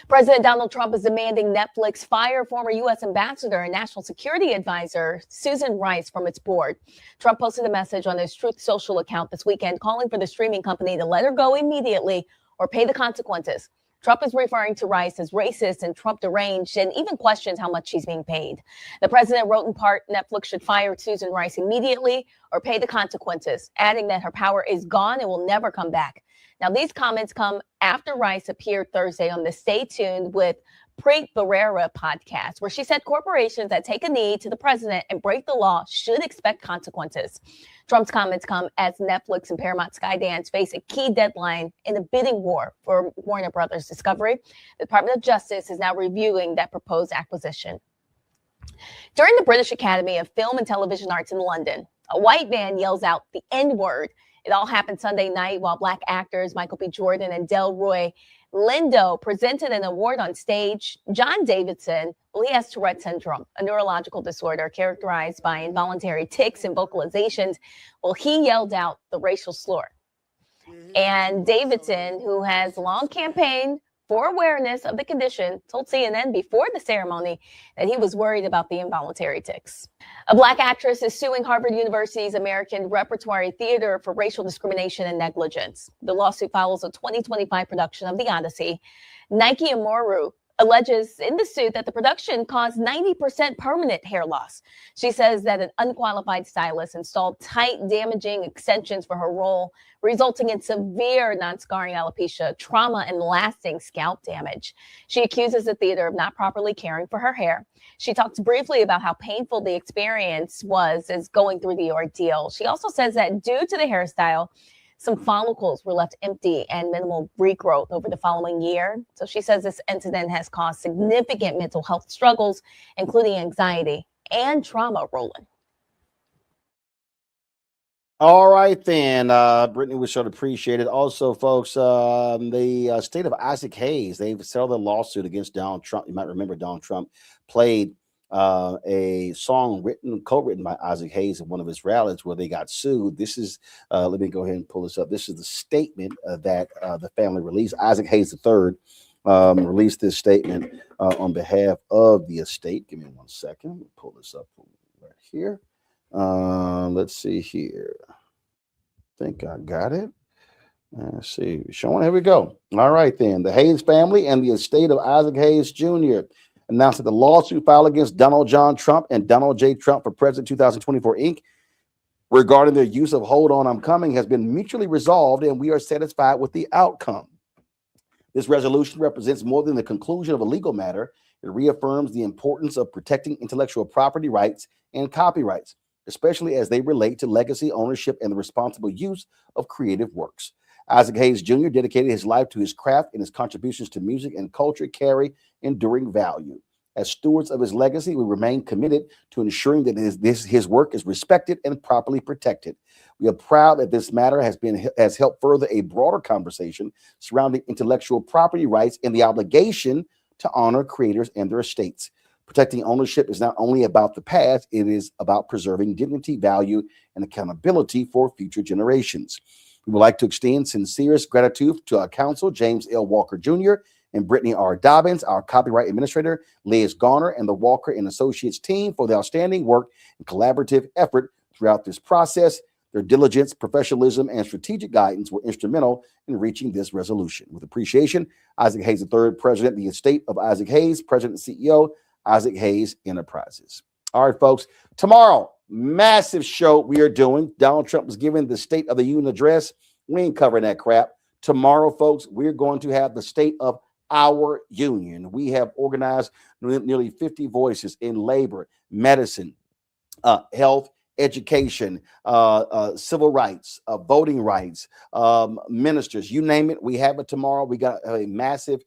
President Donald Trump is demanding Netflix fire former U.S. Ambassador and National Security Advisor Susan Rice from its board. Trump posted a message on his Truth Social account this weekend calling for the streaming company to let her go immediately or pay the consequences. Trump is referring to Rice as racist and Trump deranged and even questions how much she's being paid. The president wrote in part, Netflix should fire Susan Rice immediately or pay the consequences, adding that her power is gone and will never come back. Now, these comments come after Rice appeared Thursday on the Stay Tuned with Preet Bharara podcast, where she said corporations that take a knee to the president and break the law should expect consequences. Trump's comments come as Netflix and Paramount Skydance face a key deadline in the bidding war for Warner Brothers Discovery. The Department of Justice is now reviewing that proposed acquisition. During the British Academy of Film and Television Arts in London, a white man yells out the N-word. It all happened Sunday night while Black actors Michael B. Jordan and Delroy Lindo presented an award on stage. John Davidson, well, he has Tourette syndrome, a neurological disorder characterized by involuntary tics and vocalizations. Well, he yelled out the racial slur. And Davidson, who has long campaigned for awareness of the condition, told CNN before the ceremony that he was worried about the involuntary tics. A Black actress is suing Harvard University's American Repertory Theater for racial discrimination and negligence. The lawsuit follows a 2025 production of The Odyssey. Nike Amoru alleges in the suit that the production caused 90% permanent hair loss. She says that an unqualified stylist installed tight, damaging extensions for her role, resulting in severe non-scarring alopecia, trauma, and lasting scalp damage. She accuses the theater of not properly caring for her hair. She talks briefly about how painful the experience was as going through the ordeal. She also says that due to the hairstyle, some follicles were left empty and minimal regrowth over the following year. So she says this incident has caused significant mental health struggles, including anxiety and trauma, Roland. All right, then. Brittany, we should appreciate it. Also, folks, the state of Isaac Hayes, they've settled a lawsuit against Donald Trump. You might remember Donald Trump played a song co-written by Isaac Hayes at one of his rallies where they got sued. This is, let me go ahead and pull this up. This is the statement that the family released. Isaac Hayes III released this statement on behalf of the estate. Give me 1 second. Let me pull this up right here. Let's see here. I think I got it. Let's see. Sean, here we go. All right, then. The Hayes family and the estate of Isaac Hayes Jr. announced that the lawsuit filed against Donald John Trump and Donald J. Trump for President 2024 Inc. regarding their use of Hold On, I'm Coming has been mutually resolved, and we are satisfied with the outcome. This resolution represents more than the conclusion of a legal matter. It reaffirms the importance of protecting intellectual property rights and copyrights, especially as they relate to legacy ownership and the responsible use of creative works. Isaac Hayes Jr. dedicated his life to his craft, and his contributions to music and culture carry enduring value. As stewards of his legacy, we remain committed to ensuring that his work is respected and properly protected. We are proud that this matter has helped further a broader conversation surrounding intellectual property rights and the obligation to honor creators and their estates. Protecting ownership is not only about the past, it is about preserving dignity, value, and accountability for future generations. We would like to extend sincerest gratitude to our counsel, James L. Walker Jr., and Brittany R. Dobbins, our copyright administrator, Liz Garner, and the Walker and Associates team for their outstanding work and collaborative effort throughout this process. Their diligence, professionalism, and strategic guidance were instrumental in reaching this resolution. With appreciation, Isaac Hayes III, President of the estate of Isaac Hayes, President and CEO, Isaac Hayes Enterprises. All right, folks, tomorrow, massive show we are doing. Donald Trump was giving the State of the Union address. We ain't covering that crap. Tomorrow, folks, we're going to have the State of our Union. We have organized nearly 50 voices in labor, medicine, health, education, civil rights, voting rights, ministers, you name it. We have it tomorrow. We got a massive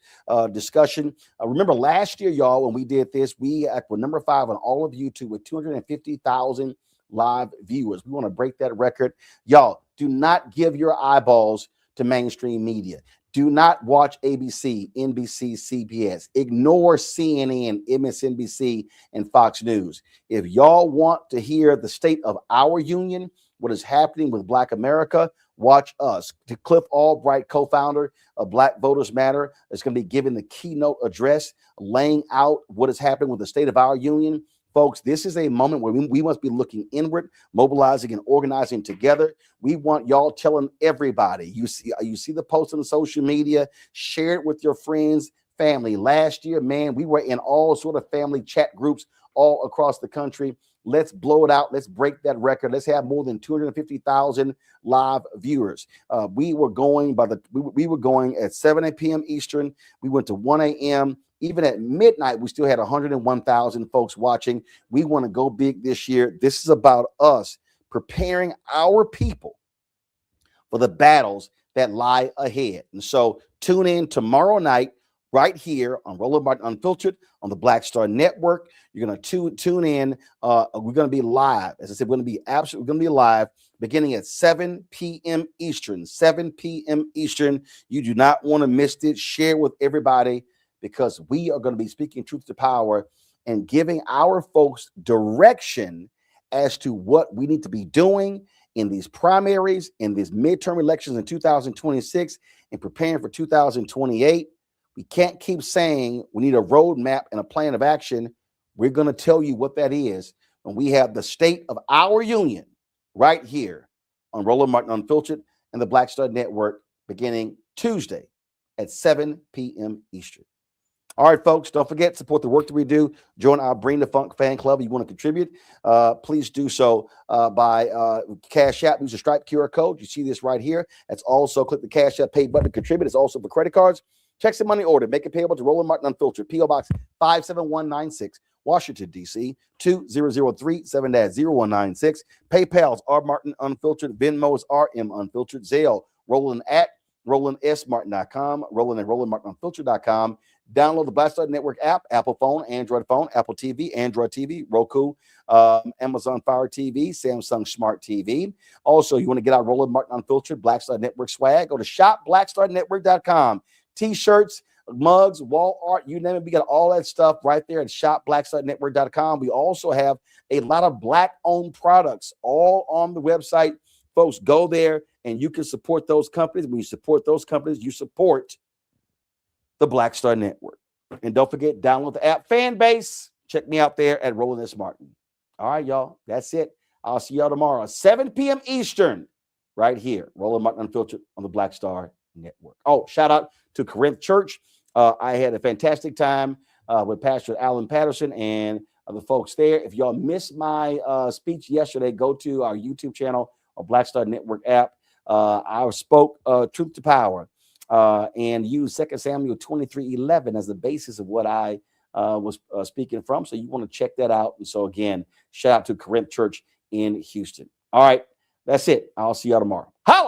discussion. Remember last year, y'all, when we did this, we were number 5 on all of YouTube with 250,000 live viewers. We want to break that record. Y'all, do not give your eyeballs to mainstream media. Do not watch ABC, NBC, CBS. Ignore CNN, MSNBC, and Fox News. If y'all want to hear the state of our union, what is happening with Black America, watch us. Cliff Albright, co-founder of Black Voters Matter, is going to be giving the keynote address, laying out what is happening with the state of our union. Folks, this is a moment where we must be looking inward, mobilizing and organizing together. We want y'all telling everybody. You see the post on social media, share it with your friends, family. Last year, man, we were in all sort of family chat groups all across the country. Let's blow it out. Let's break that record. Let's have more than 250,000 live viewers. We were going at 7 p.m. Eastern. We went to 1 a.m. Even at midnight, we still had 101,000 folks watching. We want to go big this year. This is about us preparing our people for the battles that lie ahead. And so tune in tomorrow night right here on Roland Martin Unfiltered on the Black Star Network. You're going to tune in. We're going to be live. As I said, we're going to be live beginning at 7 p.m. Eastern. 7 p.m. Eastern. You do not want to miss it. Share with everybody, because we are going to be speaking truth to power and giving our folks direction as to what we need to be doing in these primaries, in these midterm elections in 2026, and preparing for 2028. We can't keep saying we need a roadmap and a plan of action. We're going to tell you what that is when we have the state of our union right here on Roland Martin Unfiltered and the Black Star Network beginning Tuesday at 7 p.m. Eastern. All right, folks, don't forget, support the work that we do. Join our Bring the Funk fan club. If you want to contribute, please do so by Cash App. Use the Stripe QR code. You see this right here. That's also, click the Cash App pay button to contribute. It's also for credit cards. Checks and money order. Make it payable to Roland Martin Unfiltered. P.O. Box 57196, Washington, D.C. 2003 7-0196. PayPal's R Martin Unfiltered. Venmo's RM Unfiltered. Zelle, Roland at RolandSMartin.com. Roland at RolandMartinUnfiltered.com. Download the Black Star Network app, Apple phone, Apple TV, Android TV, Roku, Amazon Fire TV, Samsung Smart TV. Also, you want to get our Roland Martin Unfiltered Black Star Network swag, go to shopblackstarnetwork.com. T-shirts, mugs, wall art, you name it. We got all that stuff right there at shopblackstarnetwork.com. We also have a lot of Black-owned products all on the website. Folks, go there and you can support those companies. When you support those companies, you support the Black Star Network. And don't forget, download the app Fanbase. Check me out there at Roland S. Martin. All right, y'all. That's it. I'll see y'all tomorrow, 7 p.m. Eastern, right here. Roland Martin Unfiltered on the Black Star Network. Oh, shout out to Corinth Church. I had a fantastic time with Pastor Alan Patterson and the folks there. If y'all missed my speech yesterday, go to our YouTube channel or Black Star Network app. I spoke truth to power. And use 2 Samuel 23:11 as the basis of what I was speaking from. So you want to check that out. And so again, shout out to Corinth Church in Houston. All right, that's it. I'll see y'all tomorrow. Holla!